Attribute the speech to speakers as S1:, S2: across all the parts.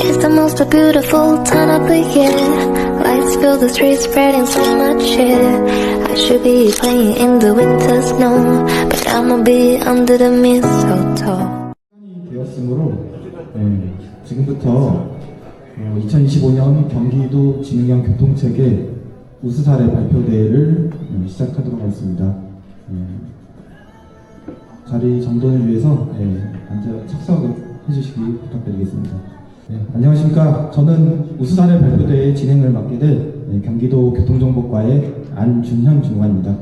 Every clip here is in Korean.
S1: It's the most beautiful time of the year. Lights fill the streets, spreading so much cheer. I should be playing in the winter snow, but I'ma be under the mistletoe.
S2: 되었으므로 지금부터 2025년 경기도 진흥형 교통체계 우수사례 발표대회를 시작하도록 하겠습니다. 자리 정돈을 위해서 앉아 착석을 해주시기 부탁드리겠습니다. 안녕하십니까. 저는 우수사례 발표대회 진행을 맡게 될 경기도 교통정보과의 안준현 주무관입니다.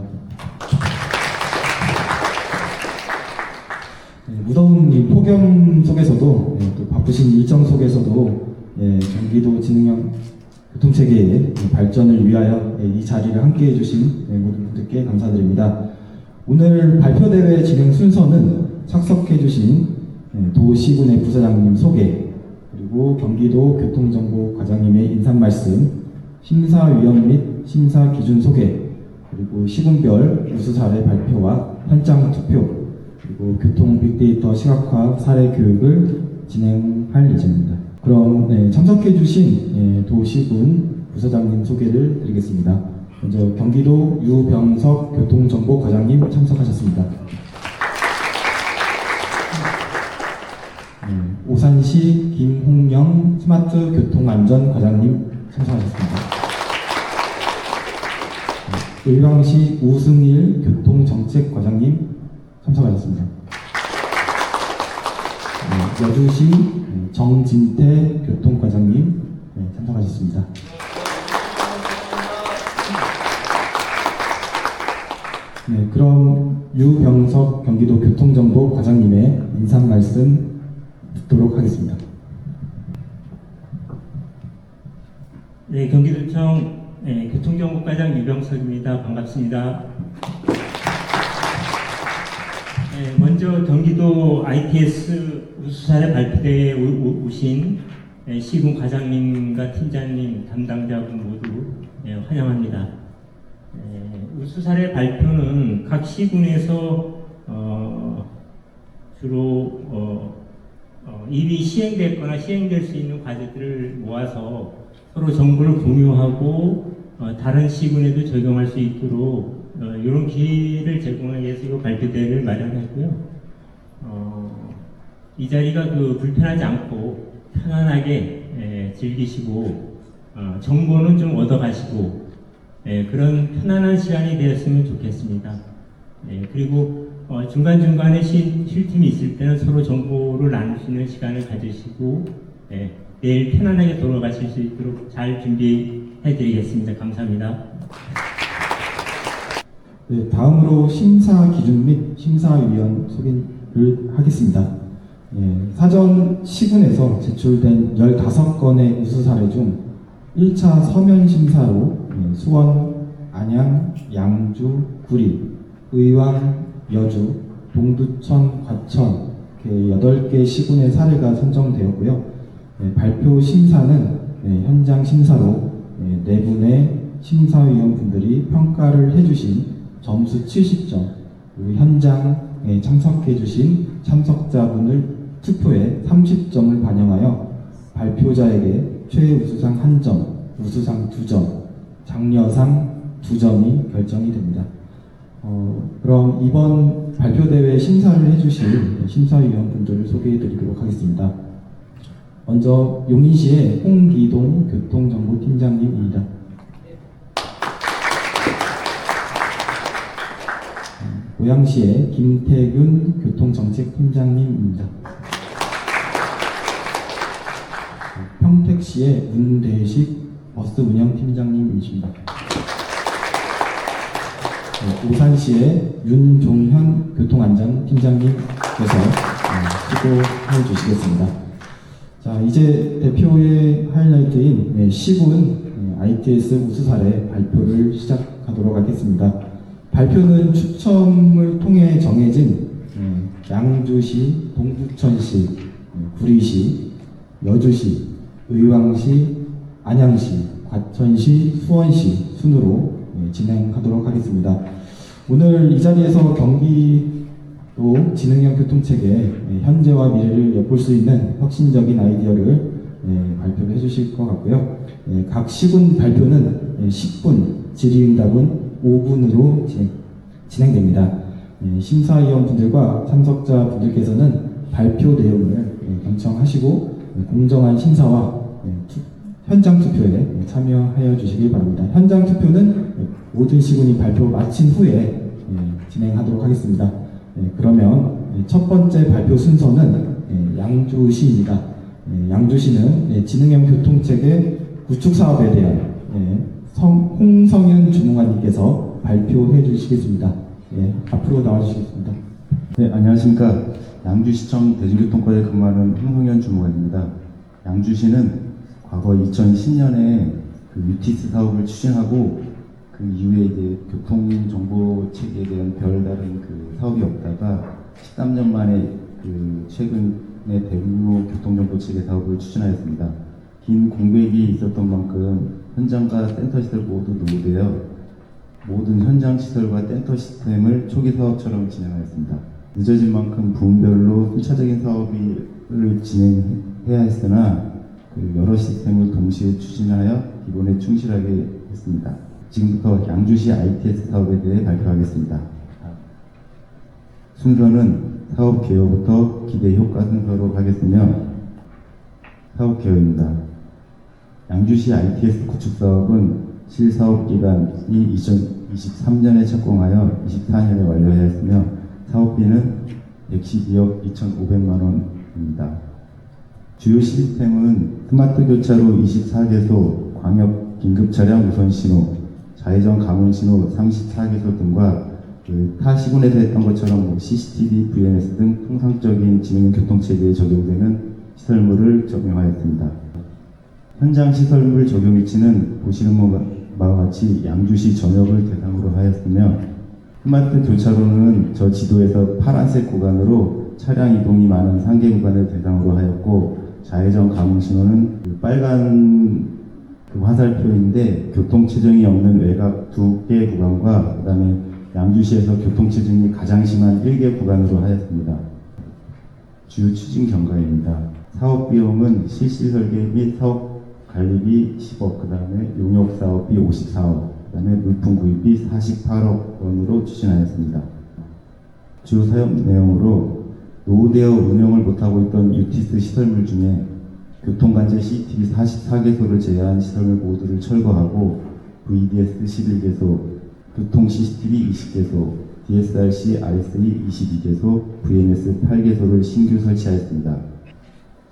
S2: 무더운 이 폭염 속에서도 또 바쁘신 일정 속에서도 경기도 진흥형 교통체계의 발전을 위하여 이 자리를 함께해 주신 모든 분들께 감사드립니다. 오늘 발표대회 진행 순서는 착석해 주신 도시군의 부사장님 소개, 그리고 경기도 교통정보과장님의 인사말씀, 심사위원 및 심사기준 소개, 그리고 시군별 우수사례 발표와 현장 투표, 그리고 교통 빅데이터 시각화 사례 교육을 진행할 예정입니다. 그럼 참석해주신 도시군 부서장님 소개를 드리겠습니다. 먼저 경기도 유병석 교통정보과장님 참석하셨습니다. 오산시 김홍영 스마트 교통안전과장님 참석하셨습니다. 의왕시 우승일 교통정책과장님 참석하셨습니다. 여주시 정진태 교통과장님 참석하셨습니다. 그럼 유병석 경기도 교통정보과장님의 인사 말씀 듣도록 하겠습니다.
S3: 경기도청 교통정보과장 유병석입니다. 반갑습니다. 먼저 경기도 ITS 우수사례 발표대회에 오신 시군 과장님과 팀장님, 담당자분 모두 환영합니다. 우수사례 발표는 각 시군에서 주로 이미 시행됐거나 시행될 수 있는 과제들을 모아서 서로 정보를 공유하고 다른 시군에도 적용할 수 있도록 이런 기회를 제공하기 위해서 이 발표대회를 마련했고요. 이 자리가 불편하지 않고 편안하게 즐기시고 정보는 좀 얻어가시고 그런 편안한 시간이 되었으면 좋겠습니다. 그리고 중간중간에 쉴 틈이 있을 때는 서로 정보를 나눌 수 있는 시간을 가지시고 내일 편안하게 돌아가실 수 있도록 잘 준비해 드리겠습니다. 감사합니다.
S2: 다음으로 심사 기준 및 심사위원 소개를 하겠습니다. 사전 시군에서 제출된 15건의 우수 사례 중 1차 서면 심사로 수원, 안양, 양주, 구리, 의왕, 여주, 동두천, 과천 8개 시군의 사례가 선정되었고요. 발표 심사는 현장 심사로 4분의 심사위원분들이 평가를 해주신 점수 70점, 그리고 현장에 참석해주신 참석자분을 투표에 30점을 반영하여 발표자에게 최우수상 1점, 우수상 2점, 장려상 2점이 결정이 됩니다. 그럼 이번 발표대회 심사를 해주실 심사위원분들을 소개해드리도록 하겠습니다. 먼저 용인시의 홍기동 교통정보팀장님입니다. 고양시의 김태균 교통정책팀장님입니다. 평택시의 문대식 버스 운영팀장님이십니다. 오산시의 윤종현 교통안전팀장님께서 수고해 주시겠습니다. 자, 이제 대표의 하이라이트인 시군 ITS 우수사례 발표를 시작하도록 하겠습니다. 발표는 추첨을 통해 정해진 양주시, 동두천시, 구리시, 여주시, 의왕시, 안양시, 과천시, 수원시 순으로 진행하도록 하겠습니다. 오늘 이 자리에서 경기도 진흥형 교통체계 현재와 미래를 엿볼 수 있는 혁신적인 아이디어를 발표를 해주실 것 같고요. 각 시군 발표는 10분, 질의응답은 5분으로 진행됩니다. 심사위원분들과 참석자분들께서는 발표 내용을 경청하시고 공정한 심사와 현장 투표에 참여하여 주시기 바랍니다. 현장 투표는 모든 시군이 발표 마친 후에 진행하도록 하겠습니다. 그러면 첫 번째 발표 순서는 양주시입니다. 양주시는 진흥형 교통체계 구축 사업에 대한 홍성현 주무관님께서 발표해 주시겠습니다. 앞으로 나와주시겠습니다.
S4: 네, 안녕하십니까. 양주시청 대중교통과에 근무하는 홍성현 주무관입니다. 양주시는 과거 2010년에 그 UTS 사업을 추진하고 그 이후에 이제 교통정보체계에 대한 별다른 그 사업이 없다가 13년 만에 그 최근에 대규모 교통정보체계 사업을 추진하였습니다. 긴 공백이 있었던 만큼 현장과 센터 시설 모두 노후되어 모든 현장 시설과 센터 시스템을 초기 사업처럼 진행하였습니다. 늦어진 만큼 부문별로 순차적인 사업을 진행해야 했으나 그 여러 시스템을 동시에 추진하여 기본에 충실하게 했습니다. 지금부터 양주시 ITS 사업에 대해 발표하겠습니다. 순서는 사업 개요부터 기대 효과 순서로 하겠으며 사업 개요입니다. 양주시 ITS 구축 사업은 실사업 기간이 2023년에 착공하여 24년에 완료하였으며 사업비는 112억 2,500만 원입니다. 주요 시스템은 스마트 교차로 24개소, 광역 긴급 차량 우선 신호, 좌회전 가문 신호 34개소 등과 타 시군에서 했던 것처럼 CCTV, VMS 등 통상적인 진흥 교통체계에 적용되는 시설물을 적용하였습니다. 현장 시설물 적용 위치는 보시는 바와 같이 양주시 전역을 대상으로 하였으며 스마트 교차로는 저 지도에서 파란색 구간으로 차량 이동이 많은 상계 구간을 대상으로 하였고 좌회전 가문 신호는 그 빨간 그 화살표인데 교통체증이 없는 외곽 2개 구간과 그 다음에 양주시에서 교통체증이 가장 심한 1개 구간으로 하였습니다. 주요 추진 경과입니다. 사업 비용은 실시 설계 및 사업 관리비 10억, 그 다음에 용역 사업비 54억, 그 다음에 물품 구입비 48억 원으로 추진하였습니다. 주요 사업 내용으로 노후되어 운영을 못하고 있던 UTS 시설물 중에 교통관제 CCTV 44개소를 제외한 시설물 모두를 철거하고 VDS 11개소, 교통 CCTV 20개소, DSRC RSE 22개소, VMS 8개소를 신규 설치하였습니다.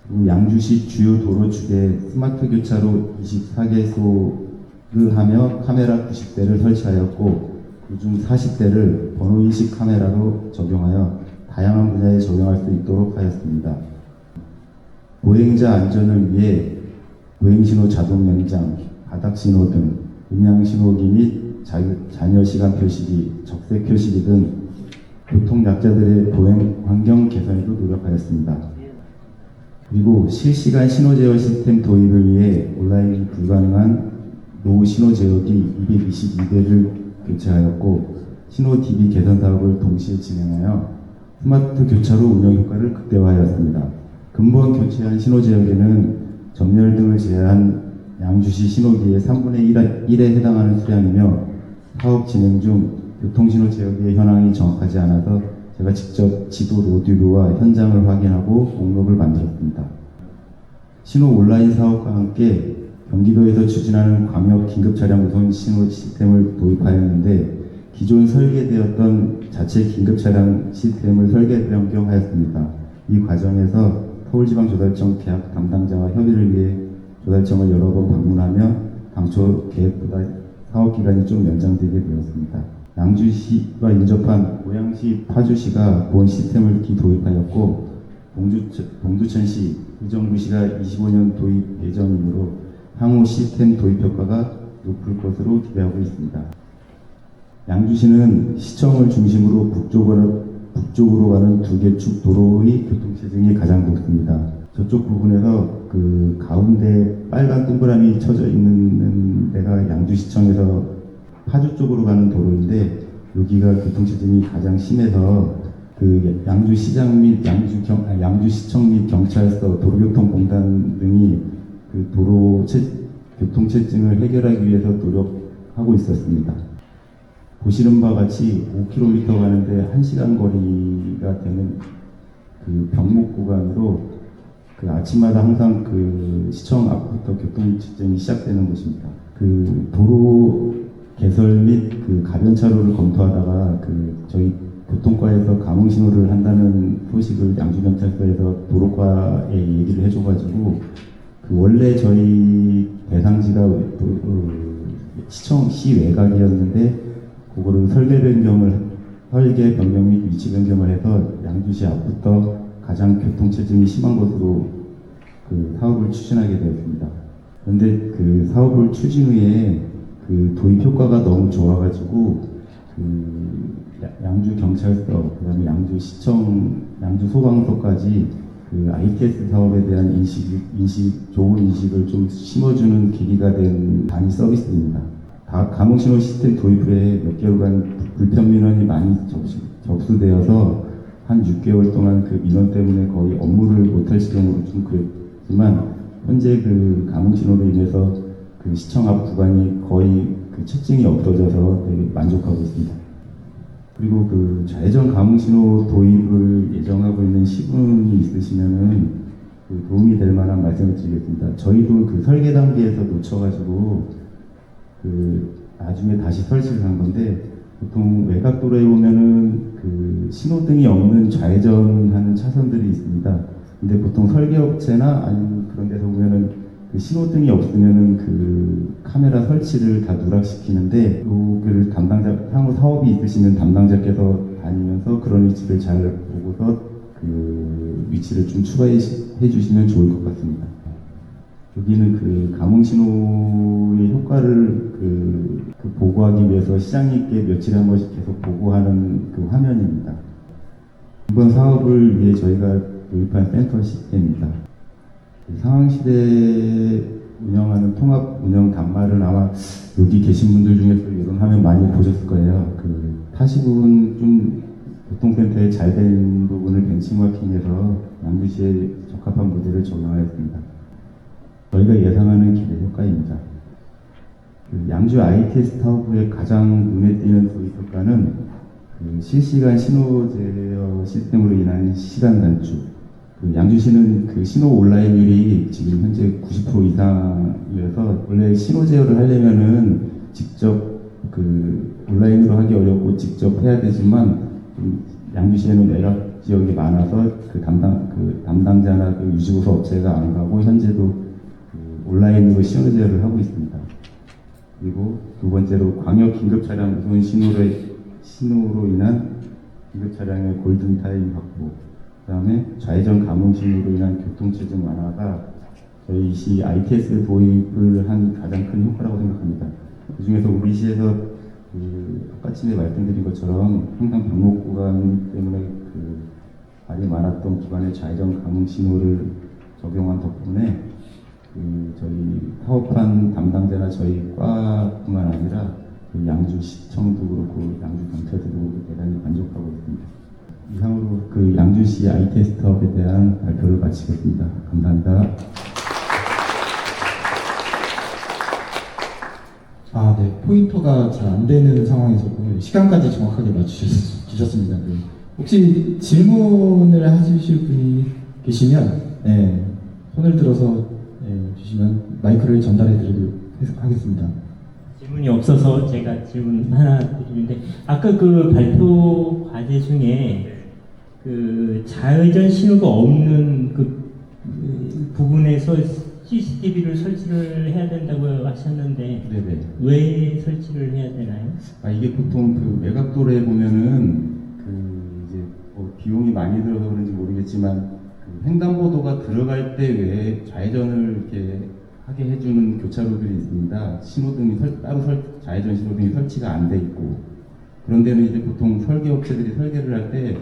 S4: 그리고 양주시 주요 도로축에 스마트 교차로 24개소를 하며 카메라 90대를 설치하였고 그중 40대를 번호인식 카메라로 적용하여 다양한 분야에 적용할 수 있도록 하였습니다. 보행자 안전을 위해 보행신호 자동 연장, 바닥신호 등 음향신호기 및 잔여시간 표시기, 적색 표시기 등 교통약자들의 보행 환경 개선에도 노력하였습니다. 그리고 실시간 신호 제어 시스템 도입을 위해 온라인 불가능한 노후 신호 제어기 222대를 교체하였고 신호 DB 개선 사업을 동시에 진행하여 스마트 교차로 운영 효과를 극대화하였습니다. 근본 교체한 신호 제어기는 전멸 등을 제외한 양주시 신호기의 3분의 1에 해당하는 수량이며 사업 진행 중 교통신호 제어기의 현황이 정확하지 않아서 제가 직접 지도 로드뷰와 현장을 확인하고 목록을 만들었습니다. 신호 온라인 사업과 함께 경기도에서 추진하는 광역 긴급차량 우선 신호 시스템을 도입하였는데 기존 설계되었던 자체 긴급차량 시스템을 설계 변경하였습니다. 이 과정에서 서울지방조달청 계약 담당자와 협의를 위해 조달청을 여러 번 방문하며 당초 계획보다 사업기간이 좀 연장되게 되었습니다. 양주시와 인접한 고양시, 파주시가 본 시스템을 도입하였고 동두천시, 의정부시가 25년 도입 예정이므로 향후 시스템 도입 효과가 높을 것으로 기대하고 있습니다. 양주시는 시청을 중심으로 북쪽으로 가는 2개 축 도로의 교통체증이 가장 높습니다. 저쪽 부분에서 그 가운데 빨간 동그라미 쳐져 있는 데가 양주시청에서 파주 쪽으로 가는 도로인데 여기가 교통체증이 가장 심해서 그 양주시장 및 양주시청 및 경찰서, 도로교통공단 등이 교통체증을 해결하기 위해서 노력하고 있었습니다. 보시는 바와 같이 5km 가는데 1시간 거리가 되는 그 병목 구간으로 그 아침마다 항상 그 시청 앞부터 교통체증이 시작되는 곳입니다. 그 도로 개설 및 그 가변차로를 검토하다가 그 저희 교통과에서 감응 신호를 한다는 소식을 양주경찰서에서 도로과에 얘기를 해줘가지고 그 원래 저희 대상지가 시청 외곽이었는데 그거를 설계 변경 및 위치 변경을 해서 양주시 앞부터 가장 교통체증이 심한 곳으로 그 사업을 추진하게 되었습니다. 그런데 그 사업을 추진 후에 그 도입 효과가 너무 좋아가지고 그 양주 경찰서, 그다음에 양주 시청, 양주 소방서까지 그 ITS 사업에 대한 좋은 인식을 좀 심어주는 계기가 된 단위 서비스입니다. 감응신호 시스템 도입 후에 몇 개월간 불편 민원이 많이 접수되어서 한 6개월 동안 그 민원 때문에 거의 업무를 못할 지경으로 좀 그랬지만 현재 그 감응신호로 인해서 그 시청 앞 구간이 거의 그 체증이 없어져서 되게 만족하고 있습니다. 그리고 그 좌회전 감응신호 도입을 예정하고 있는 시군이 있으시면은 그 도움이 될 만한 말씀을 드리겠습니다. 저희도 그 설계 단계에서 놓쳐가지고 그 나중에 다시 설치를 한 건데 보통 외곽도로에 보면은 그 신호등이 없는 좌회전하는 차선들이 있습니다. 근데 보통 설계업체나 아니면 그런 데서 보면은 그 신호등이 없으면은 그 카메라 설치를 다 누락시키는데 요거를 향후 사업이 있으시면 담당자께서 다니면서 그런 위치를 잘 보고서 그 위치를 좀 추가해 주시면 좋을 것 같습니다. 여기는 그 감응신호의 효과를 그 보고하기 위해서 시장님께 며칠에 한 번씩 계속 보고하는 그 화면입니다. 이번 사업을 위해 저희가 도입한 센터 시스템입니다. 상황시대 운영하는 통합 운영 단말을 아마 여기 계신 분들 중에서 이런 화면 많이 보셨을 거예요. 그 타시군 좀 교통센터에 잘 된 부분을 벤치마킹해서 양주시에 적합한 모델을 적용하였습니다. 저희가 예상하는 기대 효과입니다. 그 양주 ITS 사업 후에 가장 눈에 띄는 도입 효과는 그 실시간 신호 제어 시스템으로 인한 시간 단축. 그 양주시는 그 신호 온라인율이 지금 현재 90% 이상이어서 원래 신호 제어를 하려면은 직접 그 온라인으로 하기 어렵고 직접 해야 되지만 양주시에는 외곽 지역이 많아서 그 담당자나 그 유지보수 업체가 안 가고 현재도 그 온라인으로 신호 제어를 하고 있습니다. 그리고 두 번째로 광역 긴급 차량 우선 신호로 인한 긴급 차량의 골든 타임 확보. 그 다음에 좌회전 감응신호로 인한 교통체증 완화가 저희 시 ITS 도입을 한 가장 큰 효과라고 생각합니다. 그 중에서 우리 시에서 그 아까 전에 말씀드린 것처럼 항상 병목 구간 때문에 그 말이 많았던 구간에 좌회전 감응신호를 적용한 덕분에 그 저희 사업한 담당자나 저희 과뿐만 아니라 그 양주시청도 그렇고 양주경찰서도 그렇고 대단히 만족하고 있습니다. 이상으로 그 양주시 ITS 사업에 대한 발표를 마치겠습니다. 감사합니다.
S2: 네. 포인터가 잘 안 되는 상황에서도 시간까지 정확하게 맞추셨습니다. 네. 혹시 질문을 하실 분이 계시면 손을 들어서 주시면 마이크를 전달해 드리도록 하겠습니다.
S3: 질문이 없어서 제가 질문 하나 드리는데 아까 그 발표 과제 중에 그 좌회전 신호가 없는 그 부분에서 CCTV를 설치를 해야 된다고 하셨는데
S4: 네네.
S3: 왜 설치를 해야 되나요?
S4: 이게 보통 그 외곽도로에 보면은 그 이제 뭐 비용이 많이 들어서 그런지 모르겠지만 그 횡단보도가 들어갈 때 왜 좌회전을 이렇게 하게 해주는 교차로들이 있습니다. 신호등이 좌회전 신호등이 설치가 안 돼 있고 그런 데는 이제 보통 설계업체들이 설계를 할 때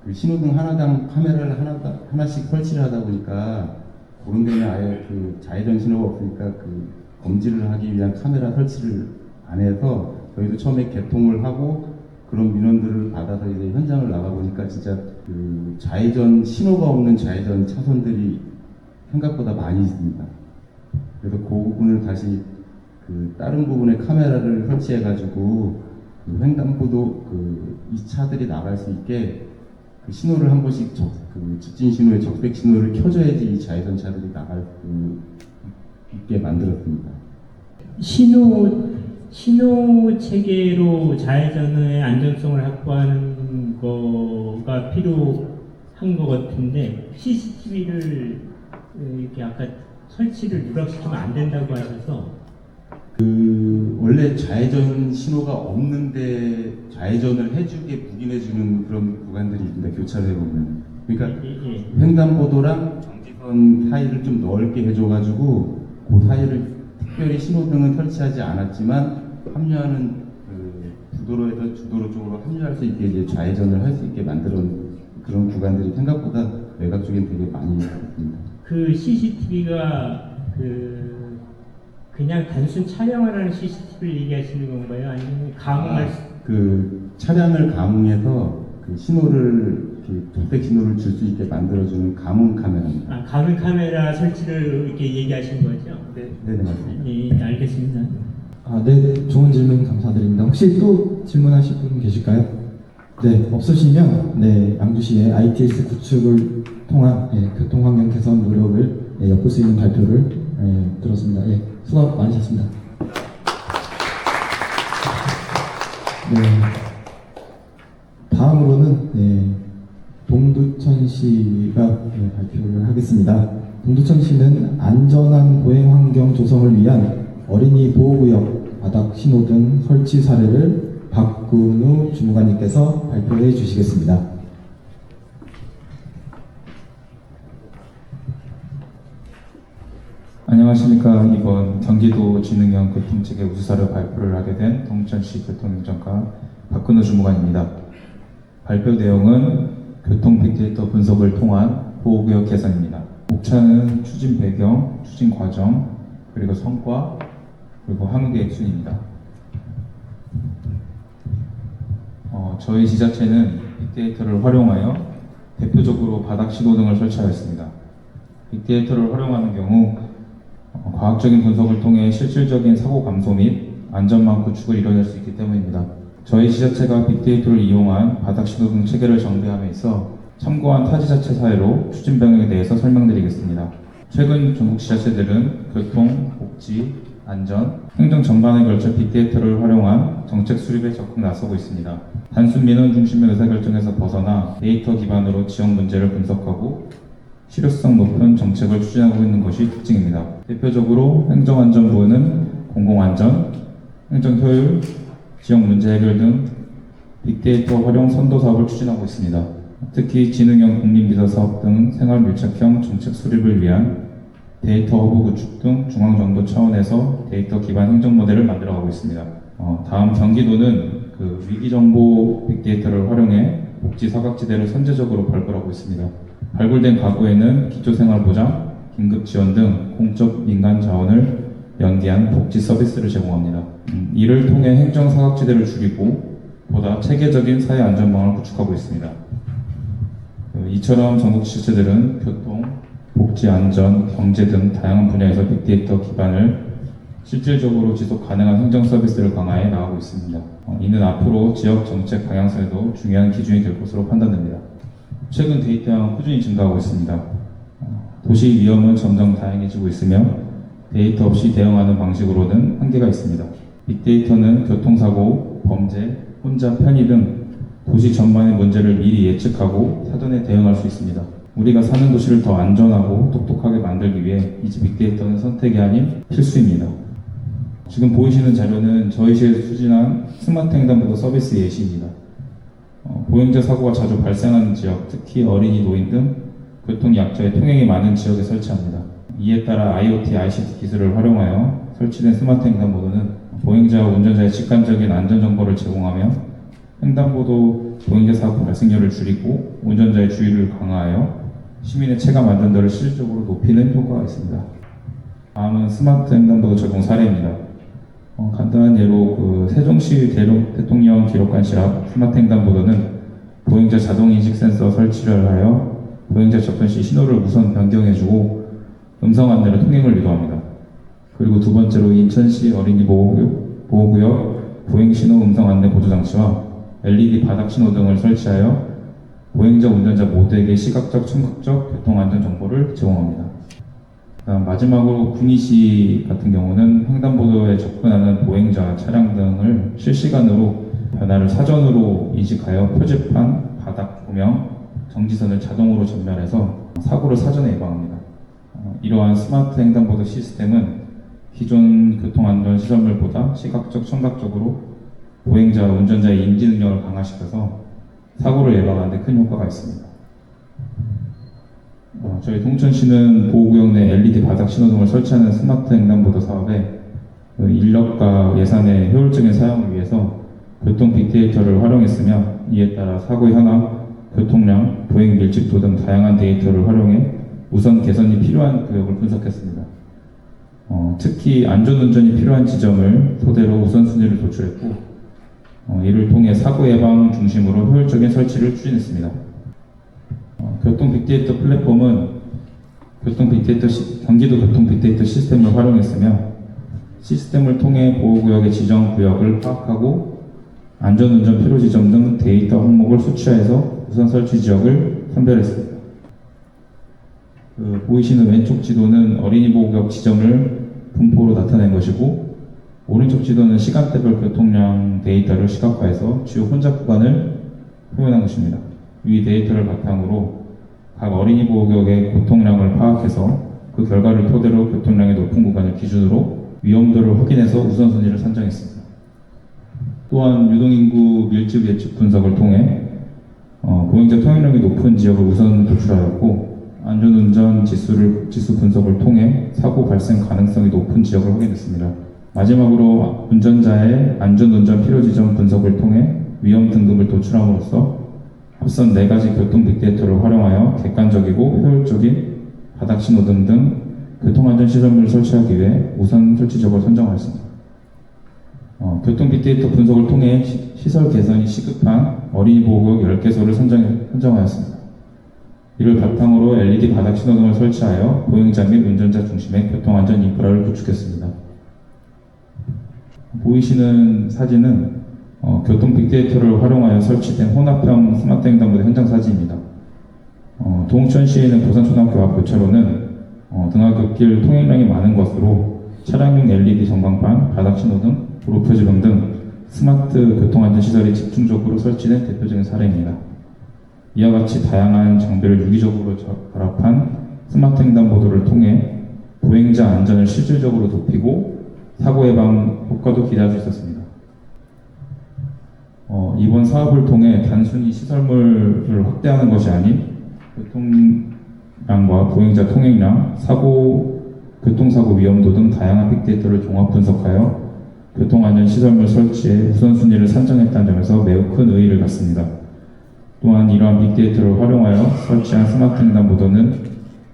S4: 그 신호등 하나당 카메라를 하나씩 설치를 하다 보니까 그런 데는 아예 그 좌회전 신호가 없으니까 그 검지를 하기 위한 카메라 설치를 안 해서 저희도 처음에 개통을 하고 그런 민원들을 받아서 이제 현장을 나가 보니까 진짜 그 좌회전 신호가 없는 좌회전 차선들이 생각보다 많이 있습니다. 그래서 그 부분을 다시 그 다른 부분에 카메라를 설치해가지고 그 횡단보도 이 차들이 나갈 수 있게 그 신호를 한 번씩 그 직진 신호에 적백 신호를 켜줘야지 이 좌회전 차들이 나갈 수 있게 만들었습니다.
S3: 신호 체계로 좌회전의 안전성을 확보하는 거가 필요한 것 같은데 CCTV를 이렇게 아까 설치를 누락시키면 안 된다고 하셔서
S4: 원래 좌회전 신호가 없는데 좌회전을 해주게 부gin해주는 그런 구간들이 있습니다. 교차로에 보면. 그러니까 횡단보도랑 정지선 사이를 좀 넓게 해줘가지고 그 사이를 특별히 신호등은 설치하지 않았지만 합류하는 부도로에서 주도로 쪽으로 합류할 수 있게 이제 좌회전을 할 수 있게 만들어놓은 그런 구간들이 생각보다 외곽 쪽엔 되게 많이 있습니다.
S3: 그 CCTV가 그냥 단순 촬영을 하는 CCTV를 얘기하시는 건가요? 아니면 감응할
S4: 그 차량을 감응해서 그 신호를 적백 신호를 줄 수 있게 만들어주는 감응 카메라입니다.
S3: 감응 카메라 설치를 이렇게 얘기하신 거죠?
S4: 네, 맞습니다.
S3: 네, 알겠습니다.
S2: 네, 좋은 질문 감사드립니다. 혹시 또 질문하실 분 계실까요? 네, 없으시면 양주시의 ITS 구축을 통한 교통환경 개선 노력을 엿볼 수 있는 발표를 들었습니다. 수고 많으셨습니다. 다음으로는 동두천 씨가 발표를 하겠습니다. 동두천 씨는 안전한 보행 환경 조성을 위한 어린이 보호구역 바닥 신호등 설치 사례를 박근우 주무관님께서 발표해 주시겠습니다.
S5: 안녕하십니까. 이번 경기도 진흥형 교통체계 우수사를 발표를 하게 된 동천시 교통행정과 박근우 주무관입니다. 발표 내용은 교통 빅데이터 분석을 통한 보호구역 개선입니다. 목차는 추진 배경, 추진 과정, 그리고 성과, 그리고 항계획 순입니다. 저희 지자체는 빅데이터를 활용하여 대표적으로 바닥 신호등을 설치하였습니다. 빅데이터를 활용하는 경우 과학적인 분석을 통해 실질적인 사고 감소 및 안전망 구축을 이뤄낼 수 있기 때문입니다. 저희 지자체가 빅데이터를 이용한 바닥 신호등 체계를 정비함에 있어 참고한 타 지자체 사례로 추진 방향에 대해서 설명드리겠습니다. 최근 전국 지자체들은 교통, 복지, 안전, 행정 전반에 걸쳐 빅데이터를 활용한 정책 수립에 적극 나서고 있습니다. 단순 민원 중심의 의사결정에서 벗어나 데이터 기반으로 지역 문제를 분석하고 실효성 높은 정책을 추진하고 있는 것이 특징입니다. 대표적으로 행정안전부는 공공안전, 행정효율, 지역 문제 해결 등 빅데이터 활용 선도 사업을 추진하고 있습니다. 특히 지능형 국민비서사업 등 생활밀착형 정책 수립을 위한 데이터 허브 구축 등 중앙정부 차원에서 데이터 기반 행정 모델을 만들어가고 있습니다. 다음 경기도는 위기정보 빅데이터를 활용해 복지 사각지대를 선제적으로 발굴하고 있습니다. 발굴된 가구에는 기초생활보장, 긴급지원 등 공적 민간 자원을 연계한 복지 서비스를 제공합니다. 이를 통해 행정 사각지대를 줄이고 보다 체계적인 사회 안전망을 구축하고 있습니다. 이처럼 전국 지자체들은 교통, 복지, 안전, 경제 등 다양한 분야에서 빅데이터 기반을 실질적으로 지속 가능한 행정 서비스를 강화해 나가고 있습니다. 이는 앞으로 지역 정책 방향성에도 중요한 기준이 될 것으로 판단됩니다. 최근 데이터량은 꾸준히 증가하고 있습니다. 도시 위험은 점점 다양해지고 있으며 데이터 없이 대응하는 방식으로는 한계가 있습니다. 빅데이터는 교통사고, 범죄, 혼잡, 편의 등 도시 전반의 문제를 미리 예측하고 사전에 대응할 수 있습니다. 우리가 사는 도시를 더 안전하고 똑똑하게 만들기 위해 이제 빅데이터는 선택이 아닌 필수입니다. 지금 보이시는 자료는 저희 시에서 추진한 스마트 횡단보도 서비스 예시입니다. 보행자 사고가 자주 발생하는 지역, 특히 어린이, 노인 등 교통약자의 통행이 많은 지역에 설치합니다. 이에 따라 IoT, ICT 기술을 활용하여 설치된 스마트 횡단보도는 보행자와 운전자의 직관적인 안전정보를 제공하며 횡단보도 보행자 사고 발생률을 줄이고 운전자의 주의를 강화하여 시민의 체감 안전도를 실질적으로 높이는 효과가 있습니다. 다음은 스마트 횡단보도 적용 사례입니다. 간단한 예로 세종시 대통령 기록관실 앞 스마트 횡단보도는 보행자 자동인식 센서 설치를 하여 보행자 접근 시 신호를 우선 변경해주고 음성 안내로 통행을 유도합니다. 그리고 두 번째로 인천시 어린이 보호구역 보행신호 음성 안내 보조장치와 LED 바닥 신호 등을 설치하여 보행자 운전자 모두에게 시각적, 청각적 교통안전 정보를 제공합니다. 그다음 마지막으로 군위시 같은 경우는 횡단보도에 접근하는 보행자, 차량 등을 실시간으로 변화를 사전으로 인식하여 표지판, 바닥 조명, 정지선을 자동으로 전멸해서 사고를 사전에 예방합니다. 이러한 스마트 횡단보도 시스템은 기존 교통안전시설물보다 시각적, 청각적으로 보행자, 운전자의 인지 능력을 강화시켜서 사고를 예방하는 데 큰 효과가 있습니다. 저희 동천시는 보호구역 내 LED 바닥 신호등을 설치하는 스마트 횡단보도 사업에 인력과 예산의 효율적인 사용을 위해서 교통 빅데이터를 활용했으며 이에 따라 사고 현황, 교통량, 보행 밀집도 등 다양한 데이터를 활용해 우선 개선이 필요한 구역을 분석했습니다. 특히 안전운전이 필요한 지점을 토대로 우선순위를 도출했고 이를 통해 사고 예방 중심으로 효율적인 설치를 추진했습니다. 교통 빅데이터 플랫폼은 경기도 교통 빅데이터 시스템을 활용했으며 시스템을 통해 보호구역의 지정 구역을 파악하고 안전운전 필요 지점 등 데이터 항목을 수치화해서 우선 설치 지역을 선별했습니다. 보이시는 왼쪽 지도는 어린이 보호구역 지점을 분포로 나타낸 것이고 오른쪽 지도는 시간대별 교통량 데이터를 시각화해서 주요 혼잡 구간을 표현한 것입니다. 이 데이터를 바탕으로 각 어린이 보호구역의 교통량을 파악해서 그 결과를 토대로 교통량이 높은 구간을 기준으로 위험도를 확인해서 우선순위를 선정했습니다. 또한 유동인구 밀집 예측 분석을 통해 보행자 통행량이 높은 지역을 우선 도출하였고 안전운전 지수 분석을 통해 사고 발생 가능성이 높은 지역을 확인했습니다. 마지막으로 운전자의 안전운전 필요 지점 분석을 통해 위험 등급을 도출함으로써 앞선 4가지 교통 빅데이터를 활용하여 객관적이고 효율적인 바닥 신호등 등 교통안전 시설물을 설치하기 위해 우선 설치 지역을 선정하였습니다. 교통 빅데이터 분석을 통해 시설 개선이 시급한 어린이 보호구역 10개소를 선정하였습니다. 이를 바탕으로 LED 바닥 신호등을 설치하여 보행자 및 운전자 중심의 교통안전 인프라를 구축했습니다. 보이시는 사진은 교통 빅데이터를 활용하여 설치된 혼합형 스마트 횡단보도 현장 사진입니다. 동천시에 있는 부산초등학교 앞 교차로는 등하굣길 통행량이 많은 것으로 차량용 LED 전광판, 바닥 신호등, 도로 표지등 등 스마트 교통안전 시설이 집중적으로 설치된 대표적인 사례입니다. 이와 같이 다양한 장비를 유기적으로 결합한 스마트 횡단보도를 통해 보행자 안전을 실질적으로 높이고 사고 예방 효과도 기대할 수 있었습니다. 이번 사업을 통해 단순히 시설물을 확대하는 것이 아닌 교통량과 보행자 통행량, 교통사고 위험도 등 다양한 빅데이터를 종합 분석하여 교통안전 시설물 설치에 우선순위를 선정했다는 점에서 매우 큰 의의를 갖습니다. 또한 이러한 빅데이터를 활용하여 설치한 스마트 횡단보도는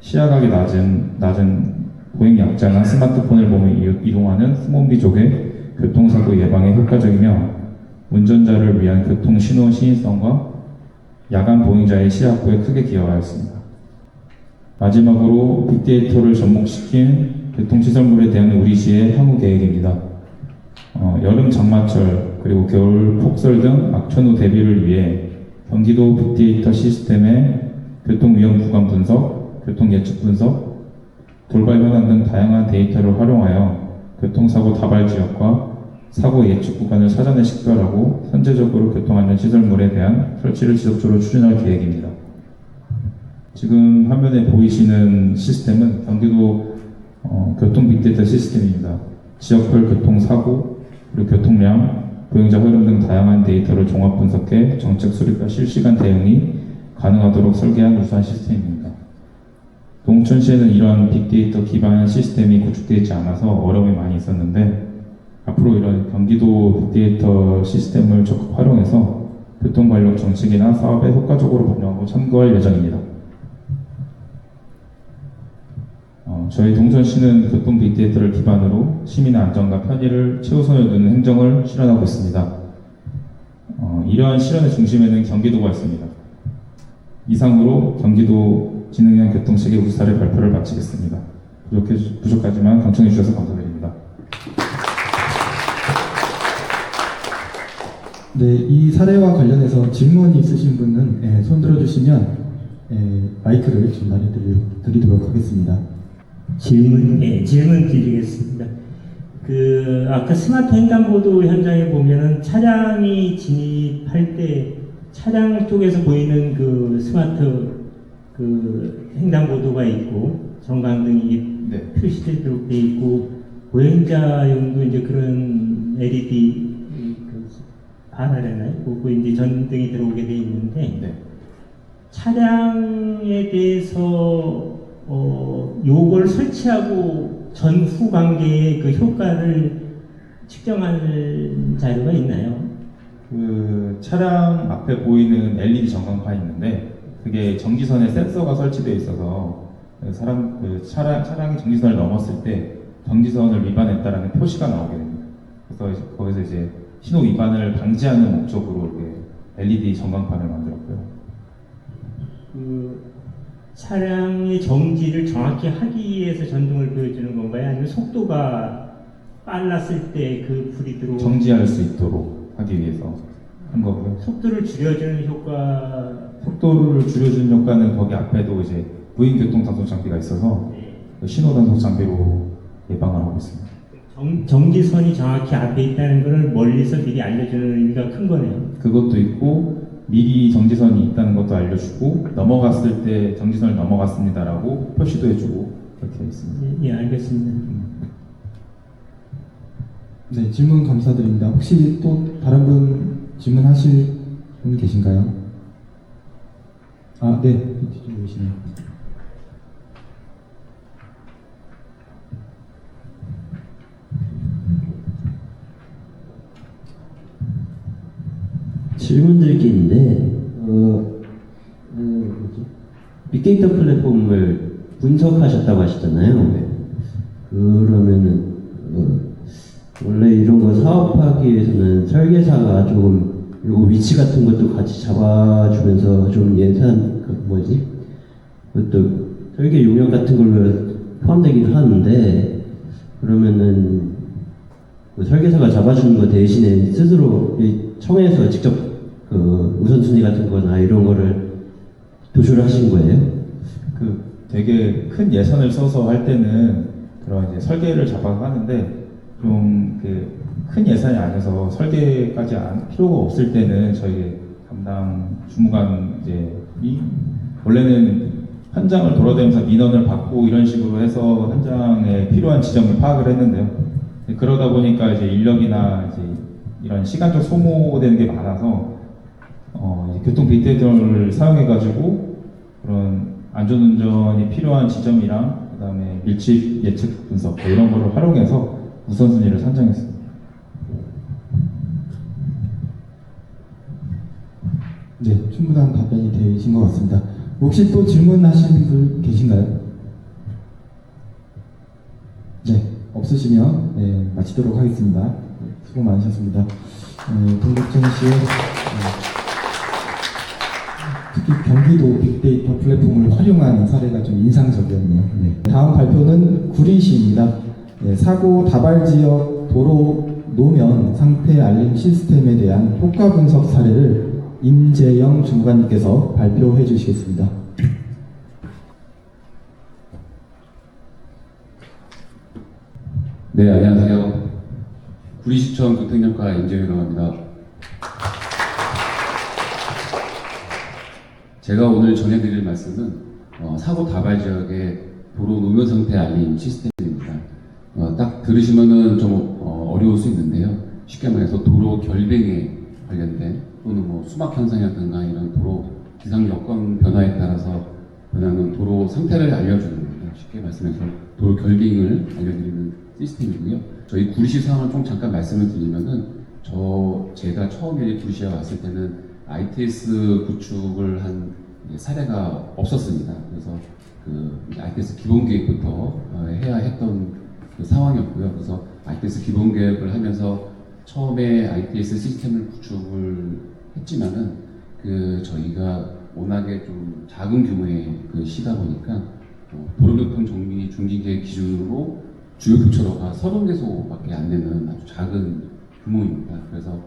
S5: 시야각이 낮은 보행 약자나 스마트폰을 보며 이동하는 스몬비족의 교통사고 예방에 효과적이며 운전자를 위한 교통신호 시인성과 야간 보행자의 시야 확보에 크게 기여하였습니다. 마지막으로 빅데이터를 접목시킨 교통시설물에 대한 우리시의 향후 계획입니다. 여름 장마철 그리고 겨울 폭설 등 악천후 대비를 위해 경기도 빅데이터 시스템의 교통위험 구간 분석, 교통예측 분석, 돌발 현황 등 다양한 데이터를 활용하여 교통사고 다발 지역과 사고 예측 구간을 사전에 식별하고 선제적으로 교통안전 시설물에 대한 설치를 지속적으로 추진할 계획입니다. 지금 화면에 보이시는 시스템은 경기도 교통 빅데이터 시스템입니다. 지역별 교통사고, 그리고 교통량, 보행자 흐름 등 다양한 데이터를 종합 분석해 정책 수립과 실시간 대응이 가능하도록 설계한 우수한 시스템입니다. 동천시에는 이러한 빅데이터 기반 시스템이 구축되어 있지 않아서 어려움이 많이 있었는데 앞으로 이런 경기도 빅데이터 시스템을 적극 활용해서 교통관련 정책이나 사업에 효과적으로 반영하고 참고할 예정입니다. 저희 동천시는 교통 빅데이터를 기반으로 시민의 안전과 편의를 최우선에 두는 행정을 실현하고 있습니다. 이러한 실현의 중심에는 경기도가 있습니다. 이상으로 경기도 지능형 교통체계 우수 사례 발표를 마치겠습니다. 부족하지만 경청해 주셔서 감사드립니다.
S2: 네, 이 사례와 관련해서 질문이 있으신 분은 손 들어주시면 마이크를 전달해 드리도록 하겠습니다.
S3: 질문 드리겠습니다. 아까 스마트 횡단보도 현장에 보면은 차량이 진입할 때 차량 쪽에서 보이는 스마트 횡단보도가 있고 전광등이
S5: 네.
S3: 표시되도록 돼 있고 보행자용도 이제 그런 LED 바나라나요? 그거 이제 전등이 들어오게 돼 있는데
S5: 네.
S3: 차량에 대해서 요걸 설치하고 전후 관계의 그 효과를 측정할 자료가 있나요?
S5: 그 차량 앞에 보이는 LED 전광판이 있는데 그게 정지선에 센서가 설치되어 있어서 차량이 정지선을 넘었을 때 정지선을 위반했다라는 표시가 나오게 됩니다. 그래서 거기서 이제 신호 위반을 방지하는 목적으로 이렇게 LED 전광판을 만들었고요.
S3: 차량의 정지를 정확히 하기 위해서 전등을 보여주는 건가요? 아니면 속도가 빨랐을 때 그 불이 들어오는
S5: 정지할 수 있도록 하기 위해서 한 거고요.
S3: 속도를 줄여주는 효과.
S5: 속도를 줄여주는 효과는 거기 앞에도 이제 무인교통 단속 장비가 있어서 그 신호 단속 장비로 예방을 하고 있습니다.
S3: 정지선이 정확히 앞에 있다는 것을 멀리서 미리 알려주는 의미가 큰 거네요.
S5: 그것도 있고 미리 정지선이 있다는 것도 알려주고 넘어갔을 때 정지선을 넘어갔습니다라고 표시도 해주고 그렇게 되어 있습니다.
S3: 예, 알겠습니다.
S2: 네, 질문 감사드립니다. 혹시 또 다른 분 질문하실 분 계신가요? 네, 뒤쪽에 계시네요.
S6: 질문 드릴 게 있는데, 빅데이터 플랫폼을 분석하셨다고 하셨잖아요. 그러면은, 원래 이런 거 사업하기 위해서는 설계사가 조금, 요 위치 같은 것도 같이 잡아주면서 좀 예산, 그것도 설계 용역 같은 걸로 포함되기도 하는데, 그러면은, 그 설계사가 잡아주는 거 대신에 스스로 이 청에서 직접 우선순위 같은 거나 이런 거를 도출을 하신 거예요?
S5: 되게 큰 예산을 써서 할 때는 그런 이제 설계를 잡아서 하는데 좀 큰 예산이 안에서 설계까지 필요가 없을 때는 저희 담당 주무관이 원래는 현장을 돌아다니면서 민원을 받고 이런 식으로 해서 현장에 필요한 지점을 파악을 했는데요. 그러다 보니까 이제 인력이나 이제 이런 시간적 소모되는 게 많아서 이제 교통 빅데이터를 사용해가지고 그런 안전운전이 필요한 지점이랑 그다음에 밀집 예측 분석 이런 거를 활용해서 우선순위를 선정했습니다.
S2: 네, 충분한 답변이 되신 것 같습니다. 혹시 또 질문하시는 분 계신가요? 네, 없으시면 마치도록 하겠습니다. 수고 많으셨습니다. 동백천 씨의 특히 경기도 빅데이터 플랫폼을 활용한 사례가 좀 인상적이었네요. 네. 다음 발표는 구리시입니다. 사고 다발 지역 도로 노면 상태 알림 시스템에 대한 효과 분석 사례를 임재영 주무관님께서 발표해 주시겠습니다.
S7: 네, 안녕하세요. 구리시청 교통정과 임재영이라고 합니다. 제가 오늘 전해드릴 말씀은 사고 다발 지역의 도로 노면 상태 알림 시스템입니다. 딱 들으시면은 좀 어려울 수 있는데요. 쉽게 말해서 도로 결빙에 관련된 또는 수막 현상이라든가 이런 도로 기상 여건 변화에 따라서 변하는 도로 상태를 알려주는 겁니다. 쉽게 말씀해서 도로 결빙을 알려드리는 시스템이고요. 저희 구리시 상황을 좀 잠깐 말씀을 드리면은 제가 처음에 구리시에 왔을 때는 ITS 구축을 한 사례가 없었습니다. 그래서 ITS 기본 계획부터 해야 했던 상황이었고요. 그래서 ITS 기본 계획을 하면서 처음에 ITS 시스템을 구축을 했지만은 저희가 워낙에 좀 작은 규모의 시다 보니까 도로교통 정비 중징계 기준으로 주요 교차로가 30개소밖에 안 되는 아주 작은 규모입니다. 그래서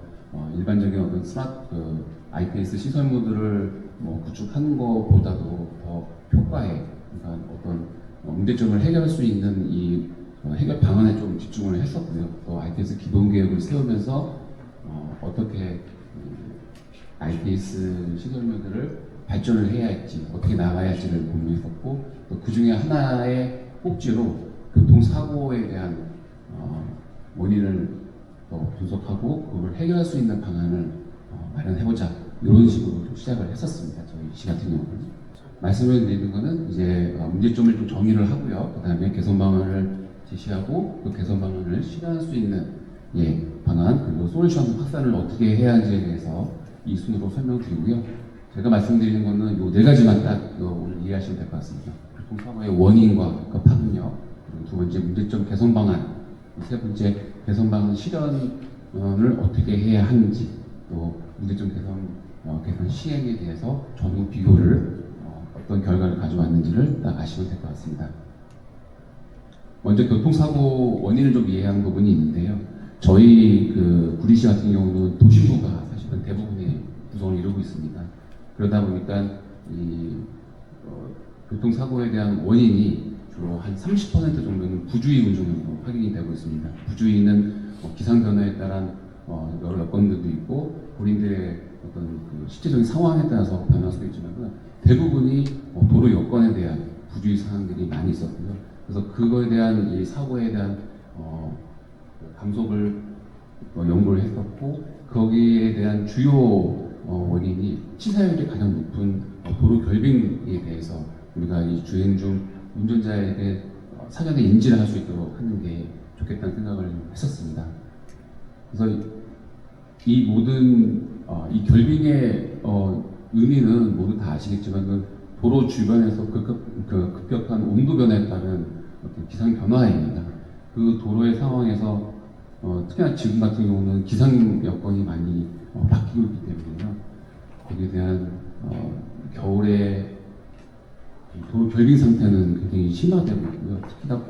S7: 일반적인 어떤 스마트 ITS 시설물들을 구축하는 것보다도 더 효과에, 그러니까 어떤 문제점을 해결할 수 있는 이 해결 방안에 좀 집중을 했었고요. 또 ITS 기본 계획을 세우면서 어떻게 ITS 시설물들을 발전을 해야 할지, 어떻게 나가야 할지를 고민했었고, 또 그 중에 하나의 꼭지로 교통사고에 대한 원인을 분석하고 그걸 해결할 수 있는 방안을 마련해보자, 이런 식으로 좀 시작을 했었습니다. 저희 시 같은 경우는 말씀을 드리는 거는 이제 문제점을 좀 정의를 하고요. 그 다음에 개선 방안을 제시하고 그 개선 방안을 실현할 수 있는 방안, 그리고 솔루션 확산을 어떻게 해야 하는지에 대해서 이 순으로 설명드리고요. 제가 말씀드리는 거는 이 네 가지만 딱 오늘 이해하시면 될 것 같습니다. 교통사고의 원인과 그 파급력, 그리고 두 번째 문제점 개선 방안, 세 번째 개선 방안 실현을 어떻게 해야 하는지, 또 문제점 개선 시행에 대해서 전후 비교를 어떤 결과를 가져왔는지를 딱 아시면 될 것 같습니다. 먼저 교통사고 원인을 좀 이해하는 부분이 있는데요. 저희 구리시 같은 경우는 도심부가 사실은 대부분의 구성을 이루고 있습니다. 그러다 보니까 이 교통사고에 대한 원인이 주로 한 30% 정도는 부주의 운전으로 확인이 되고 있습니다. 부주의는 기상 변화에 따른 여러 여건들도 있고 본인들의 어떤 실제적인 상황에 따라서 변할 수도 있지만 대부분이 도로 여건에 대한 부주의 사항들이 많이 있었고요. 그래서 그거에 대한 이 사고에 대한 감속을 연구를 했었고, 거기에 대한 주요 원인이 치사율이 가장 높은 도로 결빙에 대해서 우리가 이 주행 중 운전자에게 사전에 인지를 할 수 있도록 하는 게 좋겠다는 생각을 했었습니다. 그래서 이 모든 이 결빙의 의미는 모두 다 아시겠지만 도로 주변에서 급격한 온도 변화에 따른 어떤 기상 변화입니다. 그 도로의 상황에서 특히나 지금 같은 경우는 기상 여건이 많이 바뀌고 있기 때문에요. 거기에 대한 겨울에 도로 결빙 상태는 굉장히 심화되고 있고요. 특히나